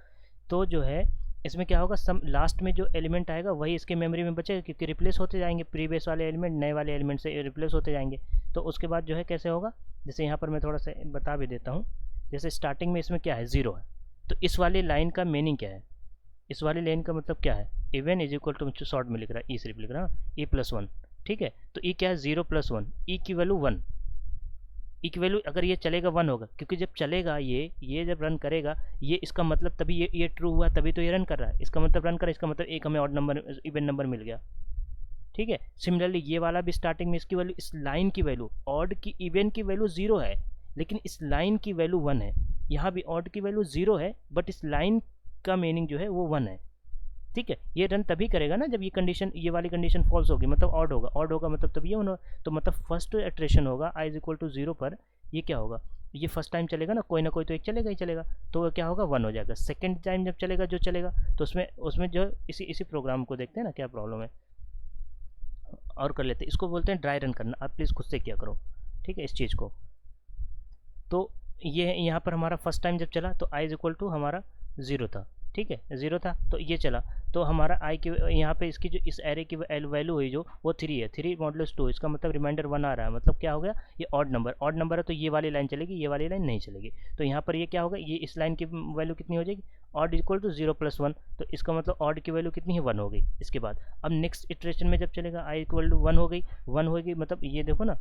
तो जो है इसमें क्या होगा, सम लास्ट में जो एलिमेंट आएगा वही इसके मेमोरी में बचेगा, क्योंकि रिप्लेस होते जाएंगे, प्रीवियस वाले एलिमेंट नए वाले एलिमेंट से रिप्लेस होते जाएंगे। तो उसके बाद जो है कैसे होगा, जैसे यहाँ पर मैं थोड़ा सा बता भी देता हूँ। जैसे स्टार्टिंग में इसमें क्या है, 0 है, तो इस वाली लाइन का मीनिंग क्या है, इस वाली लाइन का मतलब क्या है, even is equal to, short में लिख रहा है ई सिर्फ लिख रहा है, ई प्लस 1, ठीक है। तो ई क्या है, 0 + 1, ई की वैल्यू 1, ई की वैल्यू अगर ये चलेगा 1 होगा, क्योंकि जब चलेगा ये जब रन करेगा ये, इसका मतलब तभी ये ट्रू हुआ, तभी तो ये रन कर रहा है, इसका मतलब रन कर रहा है, इसका मतलब एक हमें ऑड नंबर इवन नंबर मिल गया, ठीक है। सिमिलरली ये वाला भी स्टार्टिंग में इसकी वैल्यू, इस लाइन की वैल्यू, ऑड की इवन की वैल्यू 0 है लेकिन इस लाइन की वैल्यू 1 है। यहाँ भी ऑड की वैल्यू 0 है बट इस लाइन का मीनिंग जो है वो 1 है, ठीक है। ये रन तभी करेगा ना जब ये कंडीशन, ये वाली कंडीशन फॉल्स होगी, मतलब ऑड होगा, ऑड होगा मतलब तब ये होना, तो मतलब फर्स्ट इटरेशन होगा i = 0 पर, ये क्या होगा, ये फर्स्ट टाइम चलेगा ना कोई तो एक चलेगा ही चलेगा, तो क्या होगा 1 हो जाएगा। सेकंड टाइम जब चलेगा जो चलेगा तो उसमें जो इसी प्रोग्राम को देखते हैं ना क्या प्रॉब्लम है, और कर लेते हैं। इसको बोलते हैं ड्राई रन करना, आप प्लीज़ खुद से किया करो, ठीक है, इस चीज़ को। तो ये यहाँ पर हमारा फर्स्ट टाइम जब चला तो i = हमारा 0 था, ठीक है, 0 था, तो ये चला तो हमारा i की यहाँ पे इसकी जो इस एरे की वैल्यू हुई जो वो 3 है, 3 मॉडुलस 2, इसका मतलब रिमाइंडर 1 आ रहा है, मतलब क्या हो गया, ये ऑड नंबर है तो ये वाली लाइन चलेगी, ये वाली लाइन नहीं चलेगी। तो यहाँ पर ये क्या होगा, ये इस लाइन की वैल्यू कितनी हो जाएगी, ऑड = 0 + 1, तो इसका मतलब ऑड की वैल्यू कितनी है, 1 हो गई। इसके बाद अब नेक्स्ट इटरेशन में जब चलेगा i = 1 हो गई, 1 होगी, मतलब ये देखो ना,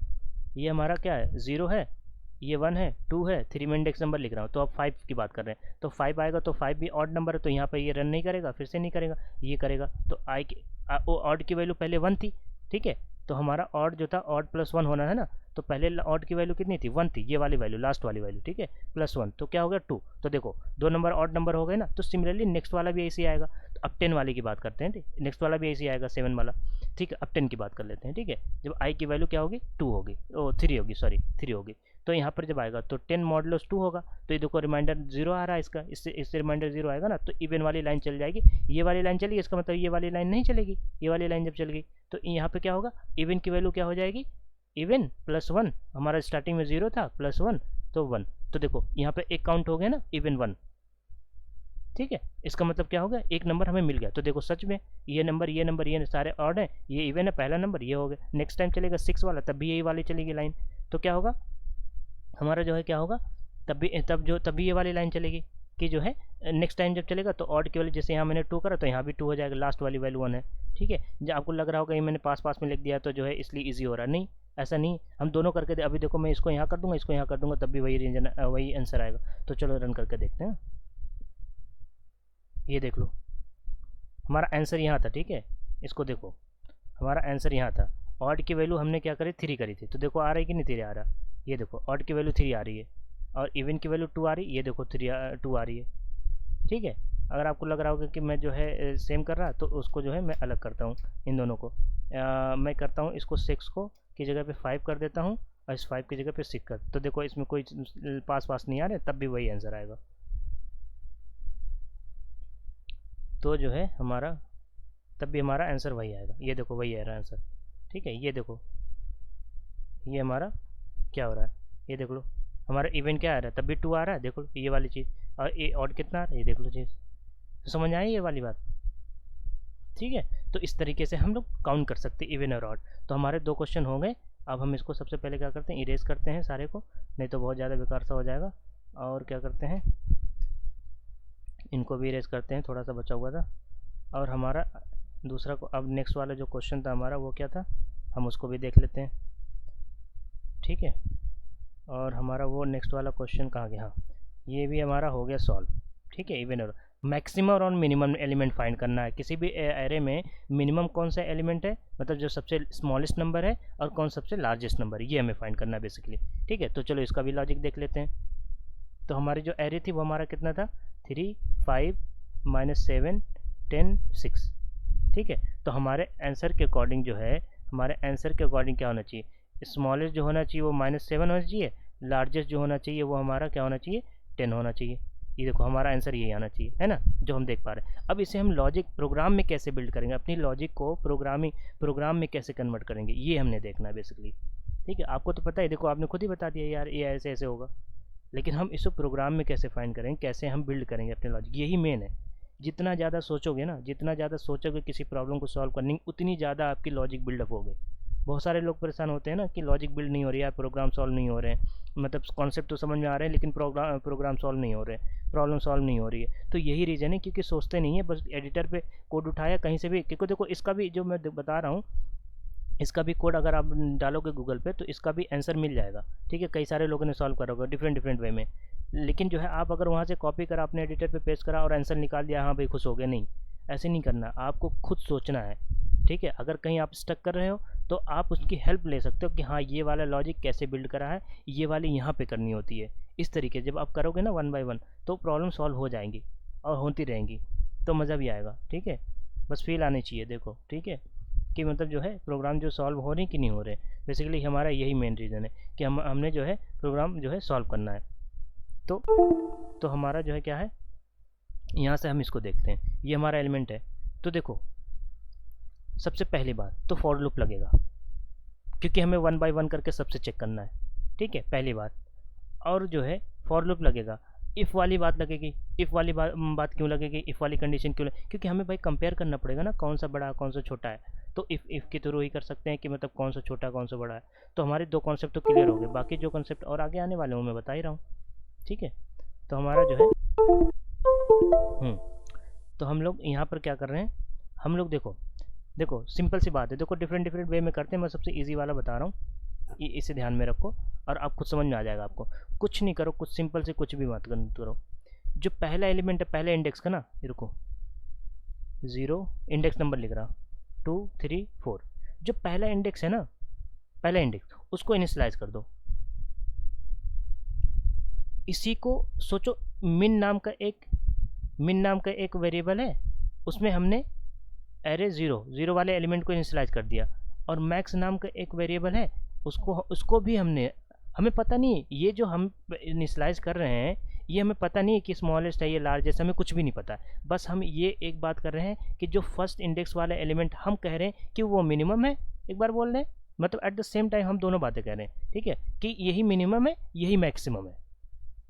ये हमारा क्या है, 0 है, ये 1 है, 2 है, 3 में इंडेक्स नंबर लिख रहा हूँ, तो अब 5 की बात कर रहे हैं, तो 5 आएगा, तो 5 भी ऑड नंबर है, तो यहाँ पर ये रन नहीं करेगा, फिर से नहीं करेगा, ये करेगा, तो आई की ऑड की वैल्यू पहले 1 थी, ठीक है, तो हमारा ऑड जो था ऑड प्लस 1 होना है ना, तो पहले ऑड की वैल्यू कितनी थी, 1 थी, ये वाली वैल्यू, लास्ट वाली वैल्यू, ठीक है, प्लस 1, तो क्या हो गया 2, तो देखो 2 नंबर ऑड नंबर हो गए ना, तो सिमिलरली नेक्स्ट वाला भी ऐसे ही आएगा। तो अब 10 वाले की बात करते हैं, नेक्स्ट वाला भी ऐसे ही आएगा 7 वाला, ठीक है। अब 10 की बात कर लेते हैं, ठीक है, जब आई की वैल्यू क्या होगी 2 होगी, ओ 3 होगी, सॉरी 3 होगी, तो यहाँ पर जब आएगा तो 10 मॉडुलस 2 होगा, तो ये देखो रिमाइंडर 0 आ रहा है इसका, इससे रिमाइंडर 0 आएगा ना, तो इवन वाली लाइन चल जाएगी, ये वाली लाइन चलेगी, इसका मतलब ये वाली लाइन नहीं चलेगी, ये वाली लाइन जब चल गई तो यहाँ पे क्या होगा, इवन की वैल्यू क्या हो जाएगी, इवन प्लस 1, हमारा स्टार्टिंग में 0 था, प्लस 1 तो 1, तो देखो यहाँ पे एक काउंट हो गया ना, इवन 1, ठीक है, इसका मतलब क्या हो गया, एक नंबर हमें मिल गया, तो देखो सच में ये नंबर ये सारे ऑड हैं, ये इवन है, पहला नंबर ये हो गया, नेक्स्ट टाइम चलेगा 6 वाला, तब भी यही वाली चलेगी लाइन, तो क्या होगा हमारा जो है क्या होगा, तब भी ये वाली लाइन चलेगी कि जो है नेक्स्ट टाइम जब चलेगा तो ऑड की वैल्यू, जैसे यहाँ मैंने 2 करा तो यहाँ भी 2 हो जाएगा, लास्ट वाली वैल्यू 1 है, ठीक है। जब आपको लग रहा होगा ये मैंने पास में लिख दिया तो जो है इसलिए ईजी हो रहा है, नहीं ऐसा नहीं, हम दोनों करके अभी देखो मैं इसको यहाँ कर दूंगा, इसको यहाँ कर दूंगा, तब भी वही रीजन वही आंसर आएगा, तो चलो रन करके देखते हैं। ये देख लो हमारा आंसर यहाँ था, ठीक है, इसको देखो हमारा आंसर यहाँ था, ऑड की वैल्यू हमने क्या करी 3 करी थी, तो देखो आ रही कि नहीं 3 आ रहा, ये देखो ऑड की वैल्यू 3 आ रही है, और इवन की वैल्यू 2 आ रही है, ये देखो 2 आ रही है, ठीक है। अगर आपको लग रहा होगा कि मैं जो है सेम कर रहा, तो उसको जो है मैं अलग करता हूँ, इन दोनों को मैं करता हूँ इसको 6 को की जगह पे 5 कर देता हूँ, और इस 5 की जगह पे 6 कर, तो देखो इसमें कोई पास नहीं आ रहे, तब भी वही आंसर आएगा, तो जो है हमारा तब भी हमारा आंसर वही आएगा, ये देखो वही आ रहा है आंसर, ठीक है। ये देखो ये हमारा क्या हो रहा है, ये देख लो हमारा इवन क्या आ रहा है, तब भी 2 आ रहा है, देखो ये वाली चीज़, और ये ऑड कितना आ रहा है, ये देख लो चीज़, तो समझ आई ये वाली बात, ठीक है। तो इस तरीके से हम लोग काउंट कर सकते हैं इवन और ऑड। तो हमारे 2 क्वेश्चन हो गए। अब हम इसको सबसे पहले क्या करते हैं, इरेज करते हैं सारे को, नहीं तो बहुत ज़्यादा बेकार सा हो जाएगा, और क्या करते हैं इनको भी इरेज करते हैं, थोड़ा सा बचा हुआ था, और हमारा दूसरा को अब नेक्स्ट वाला जो क्वेश्चन था हमारा वो क्या था, हम उसको भी देख लेते हैं, ठीक है। और हमारा वो नेक्स्ट वाला क्वेश्चन कहाँ गया, हाँ ये भी हमारा हो गया सॉल्व, ठीक है। इवन और मैक्सिमम और मिनिमम एलिमेंट फाइंड करना है, किसी भी एरे में मिनिमम कौन सा एलिमेंट है, मतलब जो सबसे स्मॉलेस्ट नंबर है, और कौन सबसे लार्जेस्ट नंबर है, ये हमें फाइंड करना है बेसिकली, ठीक है। तो चलो इसका भी लॉजिक देख लेते हैं। तो हमारी जो एरे थी वो हमारा कितना था, 3 5 -7 10 6, ठीक है। तो हमारे आंसर के अकॉर्डिंग जो है, हमारे आंसर के अकॉर्डिंग क्या होना चाहिए, स्मॉलेस्ट जो होना चाहिए वो -7 होना चाहिए, लार्जेस्ट जो होना चाहिए वो हमारा क्या होना चाहिए 10 होना चाहिए। ये देखो हमारा आंसर यही आना चाहिए, है ना, जो हम देख पा रहे हैं। अब इसे हम लॉजिक प्रोग्राम में कैसे बिल्ड करेंगे, अपनी लॉजिक को प्रोग्राम में कैसे कन्वर्ट करेंगे, ये हमने देखना है बेसिकली, ठीक है। आपको तो पता है, देखो आपने खुद ही बता दिया यार ये ऐसे ऐसे होगा, लेकिन हम इसको प्रोग्राम में कैसे फाइंड करेंगे, कैसे हम बिल्ड करेंगे अपने लॉजिक, यही मेन है। जितना ज़्यादा सोचोगे ना, जितना ज़्यादा सोचोगे किसी प्रॉब्लम को सॉल्व करने की, उतनी ज़्यादा आपकी लॉजिक बिल्डअप होगी। बहुत सारे लोग परेशान होते हैं ना कि लॉजिक बिल्ड नहीं हो रही है, प्रोग्राम सॉल्व नहीं हो रहे हैं, मतलब कॉन्सेप्ट तो समझ में आ रहे हैं लेकिन प्रोग्राम सॉल्व नहीं हो रहे, प्रॉब्लम सॉल्व नहीं हो रही है। तो यही रीज़न है, क्योंकि सोचते नहीं है, बस एडिटर पे कोड उठाया कहीं से भी, क्योंकि देखो इसका भी जो मैं बता रहा हूँ, इसका भी कोड अगर आप डालोगे गूगल पे तो इसका भी आंसर मिल जाएगा, ठीक है। कई सारे लोगों ने सॉल्व करा होगा डिफरेंट वे में, लेकिन जो है आप अगर वहाँ से कॉपी करा, अपने एडिटर पे पेस्ट करा और आंसर निकाल दिया, हाँ भाई खुश हो गए, नहीं ऐसे नहीं करना, आपको खुद सोचना है, ठीक है। अगर कहीं आप स्टक कर रहे हो तो आप उसकी हेल्प ले सकते हो कि हाँ ये वाला लॉजिक कैसे बिल्ड करा है, ये वाली यहाँ पे करनी होती है, इस तरीके जब आप करोगे ना 1 बाय 1 तो प्रॉब्लम सॉल्व हो जाएंगी और होती रहेंगी, तो मज़ा भी आएगा, ठीक है। बस फील आनी चाहिए, देखो ठीक है, कि मतलब जो है प्रोग्राम जो सॉल्व हो रहे कि नहीं हो रहे, बेसिकली हमारा यही मेन रीज़न है कि हमने जो है प्रोग्राम जो है सॉल्व करना है। तो हमारा जो है क्या है, यहाँ से हम इसको देखते हैं, ये हमारा एलिमेंट है। तो देखो सबसे पहली बात तो फॉर लूप लगेगा, क्योंकि हमें 1 बाय 1 करके सबसे चेक करना है, ठीक है, पहली बात। और जो है फॉर लूप लगेगा, इफ़ वाली बात लगेगी, इफ़ वाली बात क्यों लगेगी, इफ़ वाली कंडीशन क्यों लगेगी, क्योंकि हमें भाई कंपेयर करना पड़ेगा ना, कौन सा बड़ा है कौन सा छोटा है, तो इफ़ के थ्रू ही कर सकते हैं कि मतलब कौन सा छोटा कौन सा बड़ा है। तो हमारे 2 कॉन्सेप्ट तो क्लियर हो गए, बाकी जो कॉन्सेप्ट और आगे आने वाले हूँ मैं बता ही रहा हूँ, ठीक है। तो हमारा जो है तो हम लोग यहाँ पर क्या कर रहे हैं, हम लोग देखो सिंपल सी बात है, देखो डिफरेंट वे में करते हैं, मैं सबसे ईजी वाला बता रहा हूँ। इसे ध्यान में रखो और आप खुद समझ में आ जाएगा आपको। कुछ नहीं करो, कुछ सिंपल से कुछ भी मत करो। जो पहला एलिमेंट है पहले इंडेक्स का ना, ये रुको 0 इंडेक्स नंबर लिख रहा 2 3 4, जो पहला इंडेक्स है ना, पहला इंडेक्स उसको इनिशियलाइज कर दो। इसी को सोचो, मिन नाम का एक वेरिएबल है, उसमें हमने एरे 0 वाले एलिमेंट को इनिशियलाइज कर दिया, और मैक्स नाम का एक वेरिएबल है, उसको भी हमें पता नहीं ये जो हम इनिशियलाइज कर रहे हैं ये हमें पता नहीं है कि स्मॉलेस्ट है ये लार्जेस्ट, हमें कुछ भी नहीं पता। बस हम ये एक बात कर रहे हैं कि जो फर्स्ट इंडेक्स वाला एलिमेंट हम कह रहे हैं कि वो मिनिमम है, एक बार बोल रहे हैं, मतलब एट द सेम टाइम हम दोनों बातें कह रहे हैं, ठीक है, कि यही मिनिमम है यही मैक्सिमम है।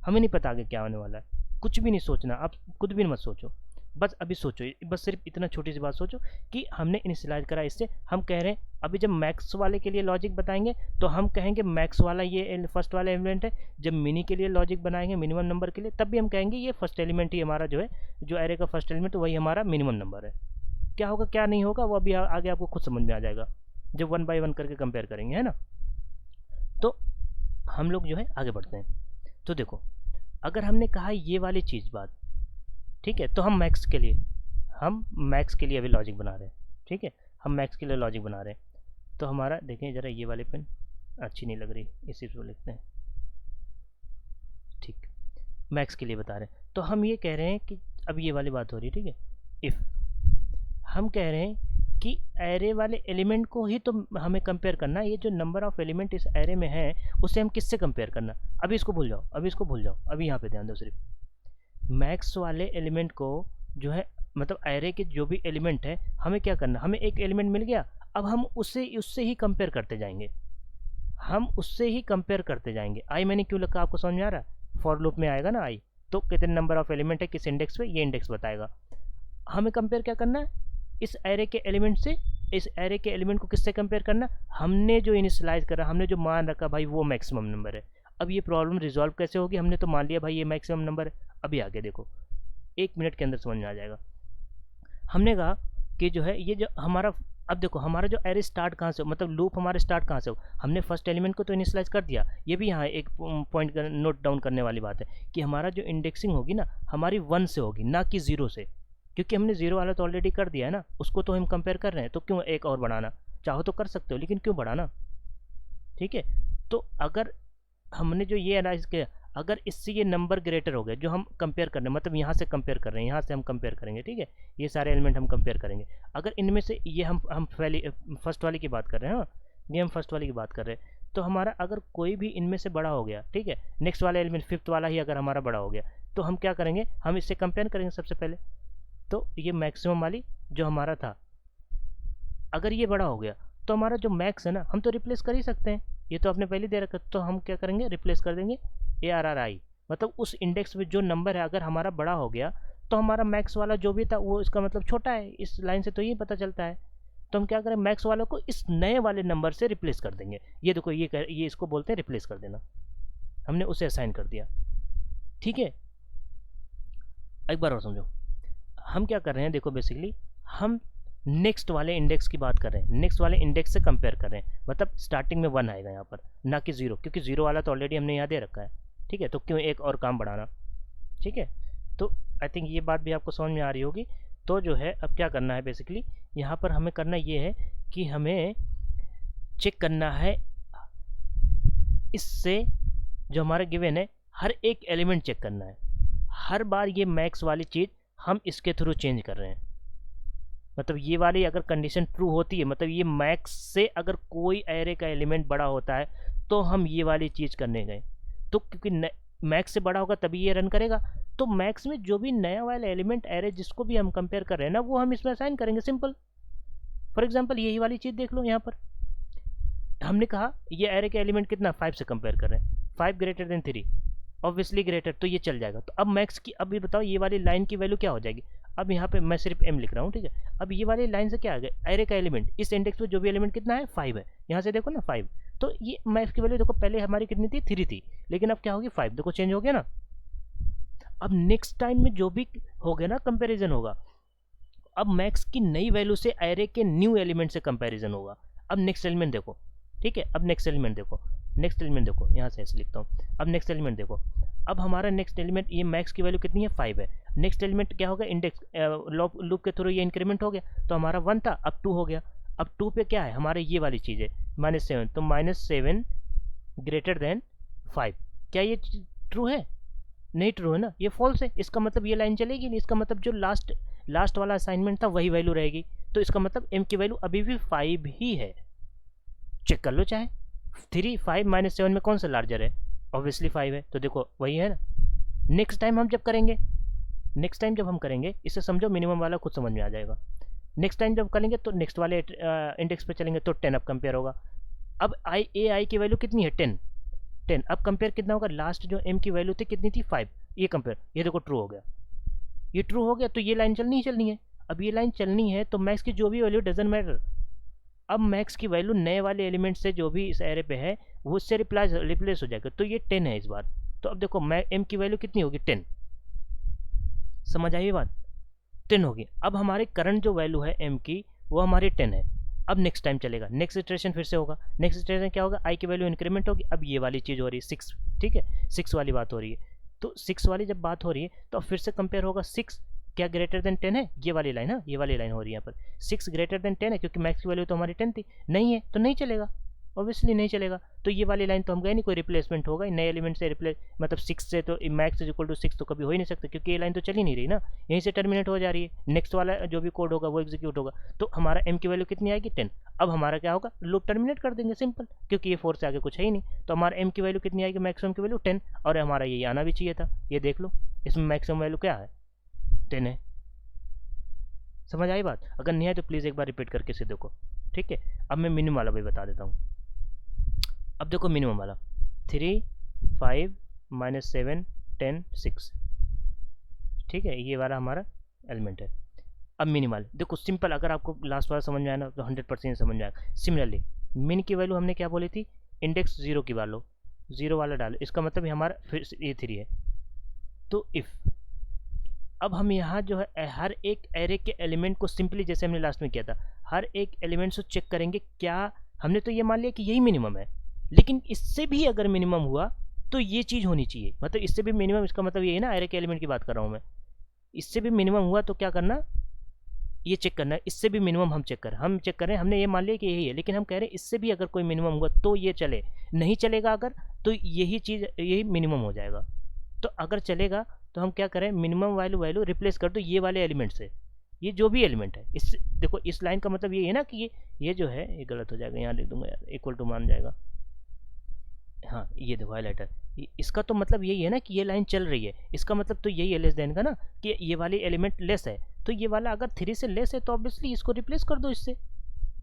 हमें नहीं पता आगे क्या होने वाला है, कुछ भी नहीं सोचना, आप कुछ भी मत सोचो, बस अभी सोचो, बस सिर्फ इतना छोटी सी बात सोचो कि हमने इनिशियलाइज करा, इससे हम कह रहे हैं अभी जब मैक्स वाले के लिए लॉजिक बताएंगे तो हम कहेंगे मैक्स वाला ये फर्स्ट वाला एलिमेंट है, जब मिनी के लिए लॉजिक बनाएंगे मिनिमम नंबर के लिए तब भी हम कहेंगे ये फर्स्ट एलिमेंट ही हमारा जो है, जो एरे का फर्स्ट एलिमेंट वही हमारा मिनिमम नंबर है। क्या होगा क्या नहीं होगा वो अभी आगे आपको खुद समझ में आ जाएगा जब 1 बाय 1 करके कंपेयर करेंगे, है ना। तो हम लोग जो है आगे बढ़ते हैं। तो देखो अगर हमने कहा ये वाली चीज़ बात, ठीक है, तो हम मैक्स के लिए अभी लॉजिक बना रहे हैं, ठीक है, हम मैक्स के लिए लॉजिक बना रहे हैं। तो हमारा देखें ज़रा, ये वाली पेन अच्छी नहीं लग रही, इसी को लिखते हैं, ठीक, मैक्स के लिए बता रहे हैं। तो हम ये कह रहे हैं कि अब ये वाली बात हो रही है, ठीक है, इफ़ हम कह रहे हैं कि एरे वाले एलिमेंट को ही तो हमें कंपेयर करना, ये जो नंबर ऑफ एलिमेंट इस एरे में है उसे हम किससे कंपेयर करना। अभी इसको भूल जाओ, अभी यहाँ पे ध्यान दो, सिर्फ मैक्स वाले एलिमेंट को जो है, मतलब एरे के जो भी एलिमेंट है हमें क्या करना, हमें एक एलिमेंट मिल गया, अब हम उससे ही कंपेयर करते जाएंगे, आई मैंने क्यों लिखा आपको समझ में आ रहा है, फॉर लूप में आएगा ना आई, तो कितने नंबर ऑफ एलिमेंट है किस इंडेक्स पे, ये इंडेक्स बताएगा। हमें कंपेयर क्या करना है, इस एरे के एलिमेंट से, इस एरे के एलिमेंट को किससे कंपेयर करना, हमने जो इनिशियलाइज करा, हमने जो मान रखा भाई वो मैक्सिमम नंबर है। अब ये प्रॉब्लम रिजॉल्व कैसे होगी, हमने तो मान लिया भाई ये मैक्सिमम नंबर है, अभी आगे देखो 1 मिनट के अंदर समझ में आ जाएगा। हमने कहा कि जो है ये जो हमारा, अब देखो हमारा जो एरे स्टार्ट कहाँ से हो, मतलब लूप हमारे स्टार्ट कहाँ से हो, हमने फर्स्ट एलिमेंट को तो इनिशियलाइज कर दिया। ये भी यहाँ एक पॉइंट नोट डाउन करने वाली बात है कि हमारा जो इंडेक्सिंग होगी ना हमारी 1 से होगी, ना कि 0 से, क्योंकि हमने 0 वाला तो ऑलरेडी कर दिया है ना, उसको तो हम कंपेयर कर रहे हैं, तो क्यों एक और बढ़ाना, चाहो तो कर सकते हो लेकिन क्यों बढ़ाना, ठीक है। तो अगर हमने जो ये एनालाइज किया, अगर इससे ये नंबर ग्रेटर हो गया जो हम कंपेयर कर रहे हैं, मतलब यहाँ से कंपेयर कर रहे हैं, यहाँ से हम कंपेयर करेंगे, ठीक है, ये सारे एलिमेंट हम कंपेयर करेंगे, अगर इनमें से ये हम फर्स्ट वाली की बात कर रहे हैं, हाँ ये हम फर्स्ट वाली की बात कर रहे हैं, तो हमारा अगर कोई भी इनमें से बड़ा हो गया, ठीक है, नेक्स्ट वाला एलिमेंट फिफ्थ वाला ही अगर हमारा बड़ा हो गया, तो हम क्या करेंगे, हम इससे कंपेयर करेंगे सबसे पहले। तो ये मैक्सिमम वाली जो हमारा था, अगर ये बड़ा हो गया तो हमारा जो मैक्स है ना, हम तो रिप्लेस कर ही सकते हैं, ये तो आपने पहले दे रखा, तो हम क्या करेंगे, रिप्लेस कर देंगे ARRI, मतलब उस इंडेक्स में जो नंबर है अगर हमारा बड़ा हो गया तो हमारा मैक्स वाला जो भी था वो इसका मतलब छोटा है, इस लाइन से तो ये पता चलता है। तो हम क्या करें, मैक्स वालों को इस नए वाले नंबर से रिप्लेस कर देंगे। ये देखो ये इसको बोलते हैं रिप्लेस कर देना, हमने उसे असाइन कर दिया, ठीक है। एक बार और समझो, हम क्या कर रहे हैं, देखो बेसिकली हम नेक्स्ट वाले इंडेक्स की बात कर रहे हैं, नेक्स्ट वाले इंडेक्स से कंपेयर कर रहे हैं, मतलब स्टार्टिंग में 1 आएगा यहाँ पर, ना कि 0, क्योंकि 0 वाला तो ऑलरेडी हमने यहाँ दे रखा है, ठीक है, तो क्यों एक और काम बढ़ाना, ठीक है। तो आई थिंक ये बात भी आपको समझ में आ रही होगी। तो जो है अब क्या करना है, बेसिकली यहाँ पर हमें करना ये है कि हमें चेक करना है, इससे जो हमारा गिवन है हर एक एलिमेंट चेक करना है, हर बार ये मैक्स वाली चीज़ हम इसके थ्रू चेंज कर रहे हैं, मतलब ये वाली अगर कंडीशन ट्रू होती है, मतलब ये मैक्स से अगर कोई एरे का एलिमेंट बड़ा होता है तो हम ये वाली चीज़ करने गए, तो क्योंकि मैक्स से बड़ा होगा तभी ये रन करेगा, तो मैक्स में जो भी नया वाला एलिमेंट एरे जिसको भी हम कंपेयर कर रहे हैं ना वो हम इसमें असाइन करेंगे, सिंपल। फॉर एग्जांपल यही वाली चीज़ देख लो, यहाँ पर हमने कहा ये एरे का एलिमेंट कितना 5 से कंपेयर कर रहे हैं, 5 ग्रेटर देन 3, ऑब्वियसली ग्रेटर, तो ये चल जाएगा। तो अब मैक्स की, अब ये बताओ ये वाली लाइन की वैल्यू क्या हो जाएगी, अब यहाँ पे मैं सिर्फ m लिख रहा हूँ, ठीक है। अब ये वाली लाइन से क्या आ गया, एरे का एलिमेंट, इस इंडेक्स में जो भी एलिमेंट कितना है 5 है, यहाँ से देखो ना 5, तो ये मैक्स की वैल्यू देखो पहले हमारी कितनी थी 3 थी, लेकिन अब क्या होगी 5, देखो चेंज हो गया ना। अब नेक्स्ट टाइम में जो भी हो गया ना कंपेरिजन होगा, अब मैक्स की नई वैल्यू से एरे के न्यू एलिमेंट से कंपेरिजन होगा। अब नेक्स्ट एलिमेंट देखो, ठीक है। अब नेक्स्ट एलिमेंट देखो, नेक्स्ट एलिमेंट देखो, यहाँ से ऐसे लिखता हूँ। अब नेक्स्ट एलिमेंट देखो, अब हमारा नेक्स्ट एलिमेंट ये मैक्स की वैल्यू कितनी है 5 है। नेक्स्ट एलिमेंट क्या होगा, इंडेक्स लूप के थ्रू ये इंक्रीमेंट हो गया, तो हमारा 1 था अब 2 हो गया। अब 2 पे क्या है हमारे ये वाली चीज़ है -7, तो -7 ग्रेटर देन 5। क्या ये ट्रू है? नहीं ट्रू है ना, ये फॉल्स है। इसका मतलब ये लाइन चलेगी नहीं, इसका मतलब जो लास्ट वाला असाइनमेंट था वही वैल्यू रहेगी। तो इसका मतलब m की वैल्यू अभी भी 5 ही है। चेक कर लो चाहे 3, 5 -7 में कौन सा लार्जर है, ऑब्वियसली 5 है, तो देखो वही है ना। नेक्स्ट टाइम हम जब करेंगे, नेक्स्ट टाइम जब हम करेंगे, इसे समझो मिनिमम वाला खुद समझ में आ जाएगा। नेक्स्ट टाइम जब करेंगे तो नेक्स्ट वाले इंडेक्स पे चलेंगे तो 10 अब कंपेयर होगा। अब आई की वैल्यू कितनी है 10। अब कंपेयर कितना होगा, लास्ट जो m की वैल्यू थी कितनी थी 5, ये कंपेयर, ये देखो ट्रू हो गया, ये ट्रू हो गया। तो ये लाइन चलनी ही चलनी है। अब ये लाइन चलनी है तो मैक्स की जो भी वैल्यू डजंट मैटर। अब मैक्स की वैल्यू नए वाले एलिमेंट से जो भी इस एरे पे है वो उससे रिप्लेस हो जाएगा, तो ये 10 है इस बार। तो अब देखो मैं m की वैल्यू कितनी होगी 10, समझ आई बात, 10 होगी। अब हमारे करंट जो वैल्यू है m की वो हमारी 10 है। अब नेक्स्ट टाइम चलेगा, नेक्स्ट इटरेशन फिर से होगा। नेक्स्ट इटरेशन क्या होगा, i की वैल्यू इंक्रीमेंट होगी। अब ये वाली चीज़ हो रही है 6, ठीक है, 6 वाली बात हो रही है। तो 6 वाली जब बात हो रही है तो अब फिर से कंपेयर होगा 6 क्या ग्रेटर देन 10 है, ये वाली लाइन, हाँ ये वाली लाइन हो रही है यहाँ पर 6 ग्रेटर देन 10 है, क्योंकि मैक्स की वैल्यू तो हमारी 10 थी, नहीं है तो नहीं चलेगा, ऑब्वियसली नहीं चलेगा। तो ये वाली लाइन तो हम गए नहीं, कोई रिप्लेसमेंट होगा नए एलिमेंट से रिप्लेस, मतलब 6 से तो मैक्स इज इक्वल टू 6 तो कभी हो ही नहीं सकता, क्योंकि ये लाइन तो चल ही नहीं रही ना, यहीं से टर्मिनेट हो जा रही है। नेक्स्ट वाला जो भी कोड होगा वो एग्जीक्यूट होगा, तो हमारा m की वैल्यू कितनी आएगी 10। अब हमारा क्या होगा, लूप टर्मिनेट कर देंगे सिंपल, क्योंकि ये 4 से आगे कुछ है ही नहीं। तो हमारा m की वैल्यू कितनी आएगी, मैक्सिमम की वैल्यू 10, और हमारा ये आना भी चाहिए था। ये देख लो इसमें मैक्सिमम वैल्यू क्या है 10 है। समझ आई बात? अगर नहीं है तो प्लीज़ एक बार रिपीट करके से देखो, ठीक है। अब मैं मिनिमम वाला भी बता देता हूँ। अब देखो मिनिमम वाला 3, 5 -7 10 6, ठीक है, ये वाला हमारा एलिमेंट है। अब मिनिमल देखो सिंपल, अगर आपको लास्ट वाला समझ में आया ना तो 100% समझ में आएगा। सिमिलरली मिन की वैल्यू हमने क्या बोली थी, इंडेक्स 0 की वालो 0 वाला डालो, इसका मतलब हमारा फिर ये 3 है। तो इफ़ अब हम यहाँ जो है हर एक एरे के एलिमेंट को सिंपली जैसे हमने लास्ट में किया था, हर एक एलिमेंट से चेक करेंगे क्या, हमने तो ये मान लिया कि यही मिनिमम है, लेकिन इससे भी अगर मिनिमम हुआ तो ये चीज़ होनी चाहिए, मतलब इससे भी मिनिमम, इसका मतलब ये है ना एरे के एलिमेंट की बात कर रहा हूँ मैं, इससे भी मिनिमम हुआ तो क्या करना, ये चेक करना है, इससे भी मिनिमम हम चेक कर रहे हैं, हमने ये मान लिया कि यही है, लेकिन हम कह रहे हैं इससे भी अगर कोई मिनिमम हुआ तो ये चले, नहीं चलेगा अगर तो यही चीज़ यही मिनिमम हो जाएगा। तो अगर चलेगा तो हम क्या करें, मिनिमम वैल्यू रिप्लेस कर दो ये वाले एलिमेंट से, ये जो भी एलिमेंट है। इस देखो इस लाइन का मतलब ये है ना कि ये जो है ये गलत हो जाएगा, यहाँ लिख दूंगा यार, इक्वल टू मान जाएगा, हाँ ये देखो हाईलाइटर, इसका तो मतलब यही है ना कि ये लाइन चल रही है, इसका मतलब तो यही है लेस देन का ना, कि ये वाली एलिमेंट लेस है, तो ये वाला अगर 3 से लेस है तो ऑब्वियसली इसको रिप्लेस कर दो इससे,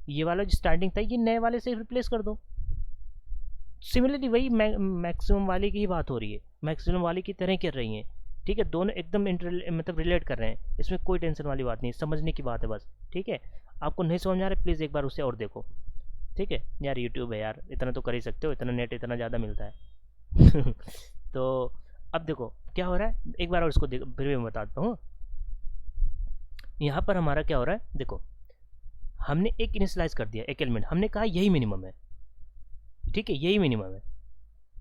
ये वाला जो स्टार्टिंग था ये नए वाले से रिप्लेस कर दो। सिमिलरली वही मैक्सिमम वाले की ही बात हो रही है, मैक्सिमम वाले की तरह कर रही हैं, ठीक है, दोनों एकदम मतलब रिलेट कर रहे हैं, इसमें कोई टेंशन वाली बात नहीं, समझने की बात है बस, ठीक है। आपको नहीं समझ आ रहा है प्लीज़ एक बार उसे और देखो, ठीक है यार, यूट्यूब है यार, इतना तो कर ही सकते हो, इतना नेट इतना ज़्यादा मिलता है तो अब देखो क्या हो रहा है, एक बार और इसको फिर भी मैं बताता हूँ। यहाँ पर हमारा क्या हो रहा है, देखो हमने एक इनिशियलाइज कर दिया एक एलिमेंट, हमने कहा यही मिनिमम है, ठीक है यही मिनिमम है।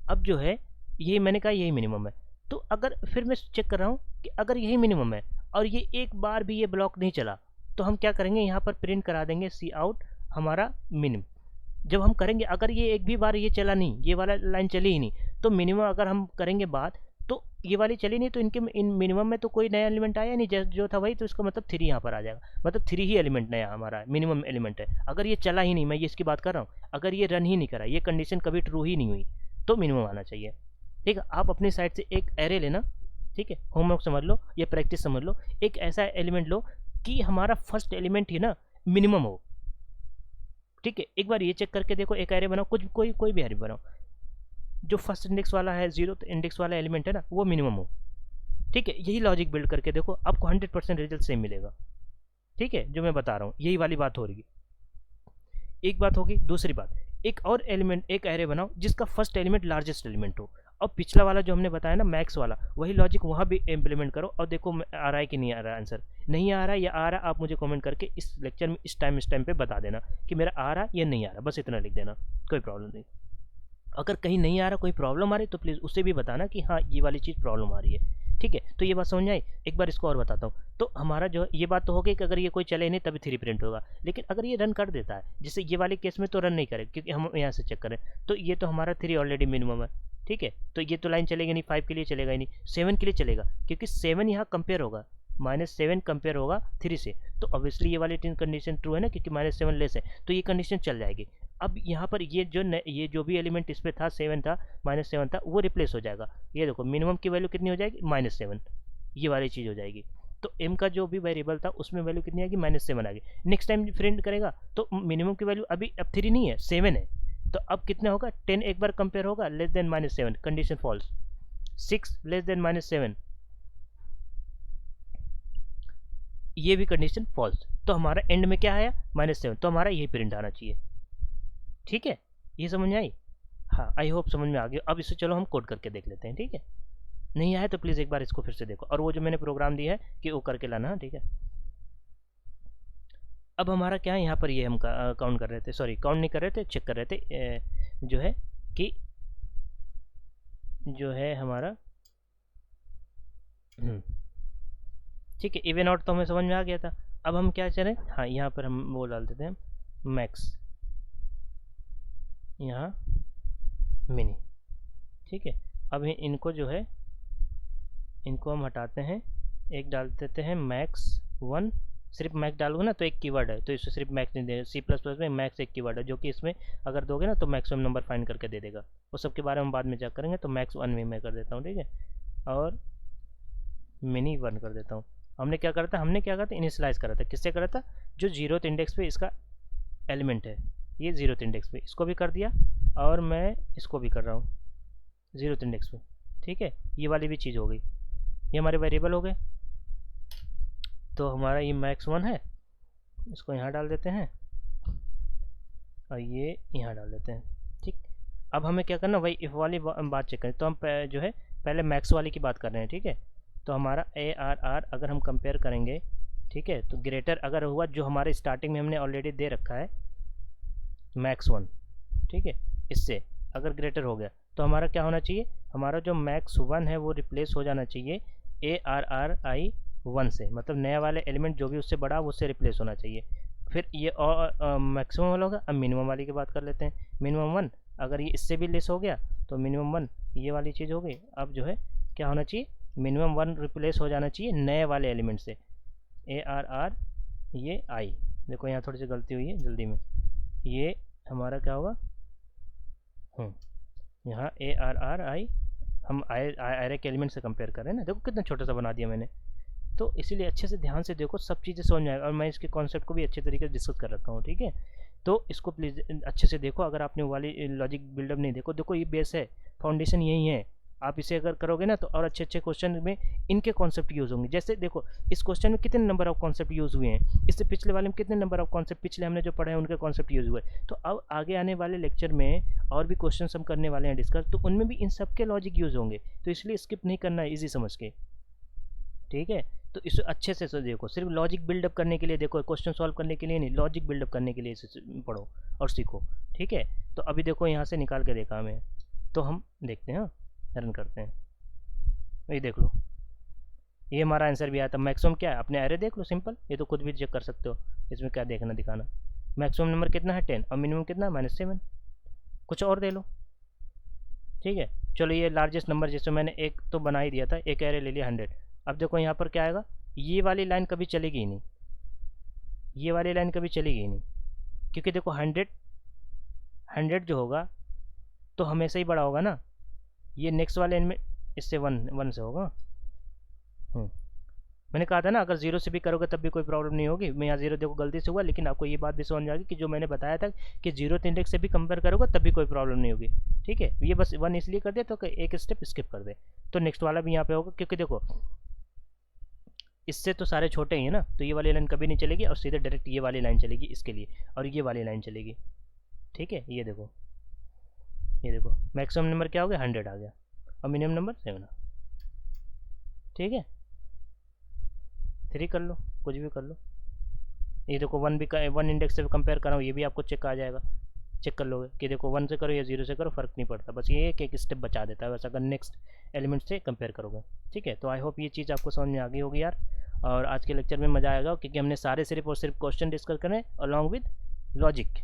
अब जो है यही मैंने कहा यही मिनिमम है, तो अगर फिर मैं चेक कर रहा हूँ कि अगर यही मिनिमम है और ये एक बार भी ये ब्लॉक नहीं चला, तो हम क्या करेंगे, यहाँ पर प्रिंट करा देंगे सी आउट हमारा मिनिमम। जब हम करेंगे अगर ये एक भी बार ये चला नहीं, ये वाला लाइन चली ही नहीं, तो मिनिमम अगर हम करेंगे बात तो ये वाली चली नहीं, तो इनके इन मिनिमम में तो कोई नया एलिमेंट आया नहीं, जो था वही, तो इसका मतलब 3 यहाँ पर आ जाएगा, मतलब 3 ही एलिमेंट नया हमारा मिनिमम एलिमेंट है। अगर ये चला ही नहीं, मैं ये इसकी बात कर रहा हूँ, अगर ये रन ही नहीं करा, ये कंडीशन कभी ट्रू ही नहीं हुई, तो मिनिमम आना चाहिए, ठीक है। आप अपनी साइड से एक एरे लेना, ठीक है, होमवर्क समझ लो या प्रैक्टिस समझ लो, एक ऐसा एलिमेंट लो कि हमारा फर्स्ट एलिमेंट ही ना मिनिमम हो, ठीक है। एक बार ये चेक करके देखो, एक एरे बनाओ, कुछ कोई भी एरे बनाओ, जो फर्स्ट इंडेक्स वाला है 0th इंडेक्स वाला एलिमेंट है ना वो मिनिमम हो, ठीक है। यही लॉजिक बिल्ड करके देखो, आपको 100% रिजल्ट सेम मिलेगा, ठीक है, जो मैं बता रहा हूँ यही वाली बात हो रही है। एक बात होगी, दूसरी बात, एक और एलिमेंट एक एरे बनाओ जिसका फर्स्ट एलिमेंट लार्जेस्ट एलिमेंट हो, और पिछला वाला जो हमने बताया ना मैक्स वाला, वही लॉजिक वहाँ भी इम्प्लीमेंट करो और देखो आ रहा है कि नहीं आ रहा है आंसर। नहीं आ रहा है या आ रहा है, आप मुझे कमेंट करके इस लेक्चर में इस टाइम पे बता देना कि मेरा आ रहा है या नहीं आ रहा, बस इतना लिख देना, कोई प्रॉब्लम नहीं। अगर कहीं नहीं आ रहा, कोई प्रॉब्लम आ रही, तो प्लीज़ उसे भी बताना कि हाँ ये वाली चीज़ प्रॉब्लम आ रही है। ठीक है, तो ये बात समझ आई। एक बार इसको और बताता हूँ। तो हमारा जो ये बात तो हो गई कि अगर ये कोई चले नहीं तभी 3 प्रिंट होगा, लेकिन अगर ये रन कर देता है, जैसे ये वाले केस में तो रन नहीं करे क्योंकि हम यहाँ से चेक करें, तो ये तो हमारा 3 ऑलरेडी मिनिमम है। ठीक है, तो ये तो लाइन चलेगी नहीं, 5 के लिए चलेगा ही नहीं, 7 के लिए चलेगा क्योंकि 7 यहाँ कंपेयर होगा, -7 कंपेयर होगा 3 से, तो ऑब्वियसली ये वाली कंडीशन ट्रू है ना, क्योंकि -7 लेस है, तो ये कंडीशन चल जाएगी। अब यहाँ पर ये जो भी एलिमेंट इस पे था 7 था, -7 था, वो रिप्लेस हो जाएगा। ये देखो मिनिमम की वैल्यू कितनी हो जाएगी, -7, ये वाली चीज़ हो जाएगी। तो m का जो भी वेरिएबल था उसमें वैल्यू कितनी आएगी, -7 आ गई। नेक्स्ट टाइम प्रिंट करेगा तो मिनिमम की वैल्यू अभी अब 3 नहीं है, 7 है, तो अब कितना होगा, 10 एक बार कंपेयर होगा, less than -7, condition false. 6 less than -7, ये भी कंडीशन फॉल्स। तो हमारा एंड में क्या आया, -7, तो हमारा यही प्रिंट आना चाहिए। ठीक है, ये समझ में आई। हाँ, आई होप समझ में आ गया। अब इसे चलो हम कोड करके देख लेते हैं। ठीक है, नहीं आया तो प्लीज़ एक बार इसको फिर से देखो, और वो जो मैंने प्रोग्राम दिया है कि वो करके लाना। ठीक है, अब हमारा क्या है, यहाँ पर ये हम काउंट कर रहे थे, सॉरी काउंट नहीं कर रहे थे, चेक कर रहे थे जो है कि जो है हमारा ठीक है, इवन आउट तो हमें समझ में आ गया था। अब हम क्या चलें, हाँ यहाँ पर हम वो डाल देते हैं मैक्स, यहाँ मिनी। ठीक है, अब इनको जो है इनको हम हटाते हैं, एक डाल देते हैं मैक्स 1। सिर्फ मैक्स डालोगे ना तो एक कीवर्ड है, तो इससे सिर्फ मैक्स नहीं देगा। C++ में मैक्स एक कीवर्ड है, जो कि इसमें अगर दोगे ना तो मैक्सिमम नंबर फाइंड करके दे देगा। वो सब के बारे में बाद में चेक करेंगे। तो मैक्स 1 में मैं कर देता हूँ। ठीक है, और मिनी 1 कर देता हूँ। हमने क्या करा था, इनिशलाइज करा था, किससे करा था, जो 0th इंडेक्स पे इसका एलिमेंट है, ये 0th इंडेक्स पे इसको भी कर दिया, और मैं इसको भी कर रहा हूँ 0th इंडेक्स पे। ठीक है, ये वाली भी चीज़ हो गई, ये हमारे वेरिएबल हो गए। तो हमारा ये मैक्स 1 है, इसको यहाँ डाल देते हैं और ये यहाँ डाल देते हैं। ठीक, अब हमें क्या करना, वही इफ वाली बात चेक करें। तो हम जो है पहले मैक्स वाली की बात कर रहे हैं। ठीक है, तो हमारा ARR अगर हम कंपेयर करेंगे, ठीक है, तो ग्रेटर अगर हुआ, जो हमारे स्टार्टिंग में हमने ऑलरेडी दे रखा है मैक्स 1, ठीक है, इससे अगर ग्रेटर हो गया तो हमारा क्या होना चाहिए, हमारा जो मैक्स 1 है वो रिप्लेस हो जाना चाहिए ARRI 1 से, मतलब नया वाले एलिमेंट जो भी उससे बड़ा उससे रिप्लेस होना चाहिए। फिर ये और मैक्सिमम वाला होगा। अब मिनिमम वाली की बात कर लेते हैं। मिनिमम 1 अगर ये इससे भी लेस हो गया तो मिनिमम 1 ये वाली चीज़ हो गई। अब जो है क्या होना चाहिए, मिनिमम 1 रिप्लेस हो जाना चाहिए नए वाले एलिमेंट से, ARR ये आई। देखो यहाँ थोड़ी सी गलती हुई है जल्दी में, ये हमारा क्या होगा, यहाँ ARRI हम आयरे के एलिमेंट से कंपेयर कर रहे हैं ना। देखो कितना छोटा सा बना दिया मैंने। तो इसीलिए अच्छे से ध्यान से देखो, सब चीज़ें समझ में आएगा, और मैं इसके कॉन्सेप्ट को भी अच्छे तरीके से डिस्कस कर रखा हूँ। ठीक है, तो इसको प्लीज़ अच्छे से देखो। अगर आपने वाली लॉजिक बिल्डअप नहीं देखो ये बेस है, फाउंडेशन यही है। आप इसे अगर करोगे ना तो और अच्छे अच्छे क्वेश्चन में इनके कॉन्सेप्ट यूज़ होंगे। जैसे देखो इस क्वेश्चन में कितने नंबर ऑफ कॉन्सेप्ट यूज़ हुए हैं, इससे पिछले वाले में कितने नंबर ऑफ कॉन्सेप्ट पिछले हमने जो पढ़े हैं उनके कॉन्सेप्ट यूज़ हुए। तो अब आगे आने वाले लेक्चर में और भी क्वेश्चन हम करने वाले हैं डिस्कस, तो उनमें भी इन सब के लॉजिक यूज़ होंगे, तो इसलिए स्किप नहीं करना है, ईजी समझ के। ठीक है, तो इसे अच्छे से देखो, सिर्फ लॉजिक बिल्डअप करने के लिए देखो, क्वेश्चन सॉल्व करने के लिए नहीं, लॉजिक बिल्डअप करने के लिए इसे पढ़ो और सीखो। ठीक है, तो अभी देखो यहाँ से निकाल के देखा हमें, तो हम देखते हैं, रन करते हैं, ये देख लो, ये हमारा आंसर भी आया था। मैक्सिमम क्या है, अपने एरे देख लो, सिंपल, ये तो खुद भी चेक कर सकते हो, इसमें क्या देखना दिखाना। मैक्सिमम नंबर कितना है 10, और मिनिमम कितना -7, कुछ और दे लो। ठीक है, चलो ये लार्जेस्ट नंबर, जैसे मैंने एक तो बना ही दिया था, एक एरे ले लिया 100। अब देखो यहाँ पर क्या आएगा, ये वाली लाइन कभी चलेगी ही नहीं, ये वाली लाइन कभी चलेगी ही नहीं, क्योंकि देखो 100 जो होगा तो हमेशा ही बड़ा होगा ना, ये नेक्स्ट वाले में इससे 1 से होगा। मैंने कहा था ना अगर 0 से भी करोगे तब भी कोई प्रॉब्लम नहीं होगी। मैं यहाँ 0 देखो गलती से हुआ, लेकिन आपको ये बात भी समझ में आ गई कि जो मैंने बताया था कि 0th इंडेक्स से भी कंपेयर करोगे तब भी कोई प्रॉब्लम नहीं होगी। ठीक है, ये बस 1 इसलिए कर दिया तो एक स्टेप स्किप कर दे, तो नेक्स्ट वाला भी यहाँ पे होगा, क्योंकि देखो इससे तो सारे छोटे ही हैं ना, तो ये वाली लाइन कभी नहीं चलेगी, और सीधे डायरेक्ट ये वाली लाइन चलेगी इसके लिए, और ये वाली लाइन चलेगी। ठीक है, ये देखो मैक्सिमम नंबर क्या हो गया, 100 आ गया। और मिनिमम नंबर 7। ठीक है, 3 कर लो, कुछ भी कर लो। ये देखो 1 भी 1 इंडेक्स से कंपेयर कर रहा हूँ, ये भी आपको चेक आ जाएगा, चेक कर लोगे कि देखो 1 से करो या 0 से करो, फ़र्क नहीं पड़ता, बस ये एक स्टेप बचा देता है वैसा अगर नेक्स्ट एलिमेंट से कंपेयर करोगे। ठीक है, तो आई होप ये चीज़ आपको समझ में आ गई होगी यार। और आज के लेक्चर में मज़ा आएगा क्योंकि हमने सारे सिर्फ और सिर्फ क्वेश्चन डिस्कस करें अलॉन्ग विद लॉजिक।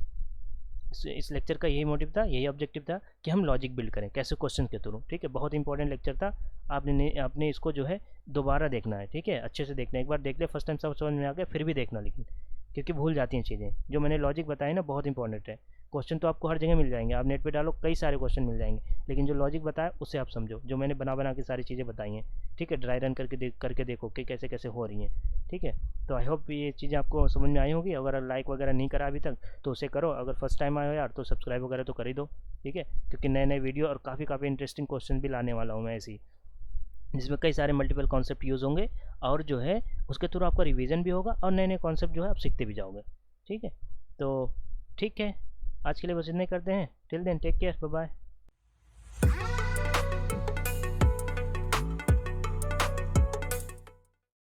इस लेक्चर का यही मोटिव था, यही ऑब्जेक्टिव था कि हम लॉजिक बिल्ड करें कैसे क्वेश्चन के थ्रू। ठीक है, बहुत इंपॉर्टेंट लेक्चर था, आपने इसको जो है दोबारा देखना है। ठीक है, अच्छे से देखना, एक बार देख ले फर्स्ट टाइम सब समझ में आ गया फिर भी देखना, लेकिन क्योंकि भूल जाती हैं चीज़ें। जो मैंने लॉजिक बताया ना बहुत इंपॉर्टेंट है। क्वेश्चन तो आपको हर जगह मिल जाएंगे, आप नेट पे डालो कई सारे क्वेश्चन मिल जाएंगे, लेकिन जो लॉजिक बताया उससे आप समझो, जो मैंने बना के सारी चीज़ें बताई हैं। ठीक है, ड्राई रन करके देखो कि कैसे कैसे हो रही हैं। ठीक है, तो आई होप ये चीज़ें आपको समझ में आई होगी। अगर लाइक वगैरह नहीं करा अभी तक तो उसे करो, अगर फर्स्ट टाइम आए हो यार तो सब्सक्राइब वगैरह तो कर ही दो। ठीक है, क्योंकि नए नए वीडियो और काफ़ी इंटरेस्टिंग क्वेश्चन भी लाने वाला हूँ मैं ऐसी, जिसमें कई सारे मल्टीपल कॉन्सेप्ट यूज़ होंगे और जो है उसके थ्रू आपका रिवीजन भी होगा और नए नए कॉन्सेप्ट जो है आप सीखते भी जाओगे। ठीक है, तो ठीक है, आज के लिए बस इतना ही करते हैं। Till then take care, bye bye.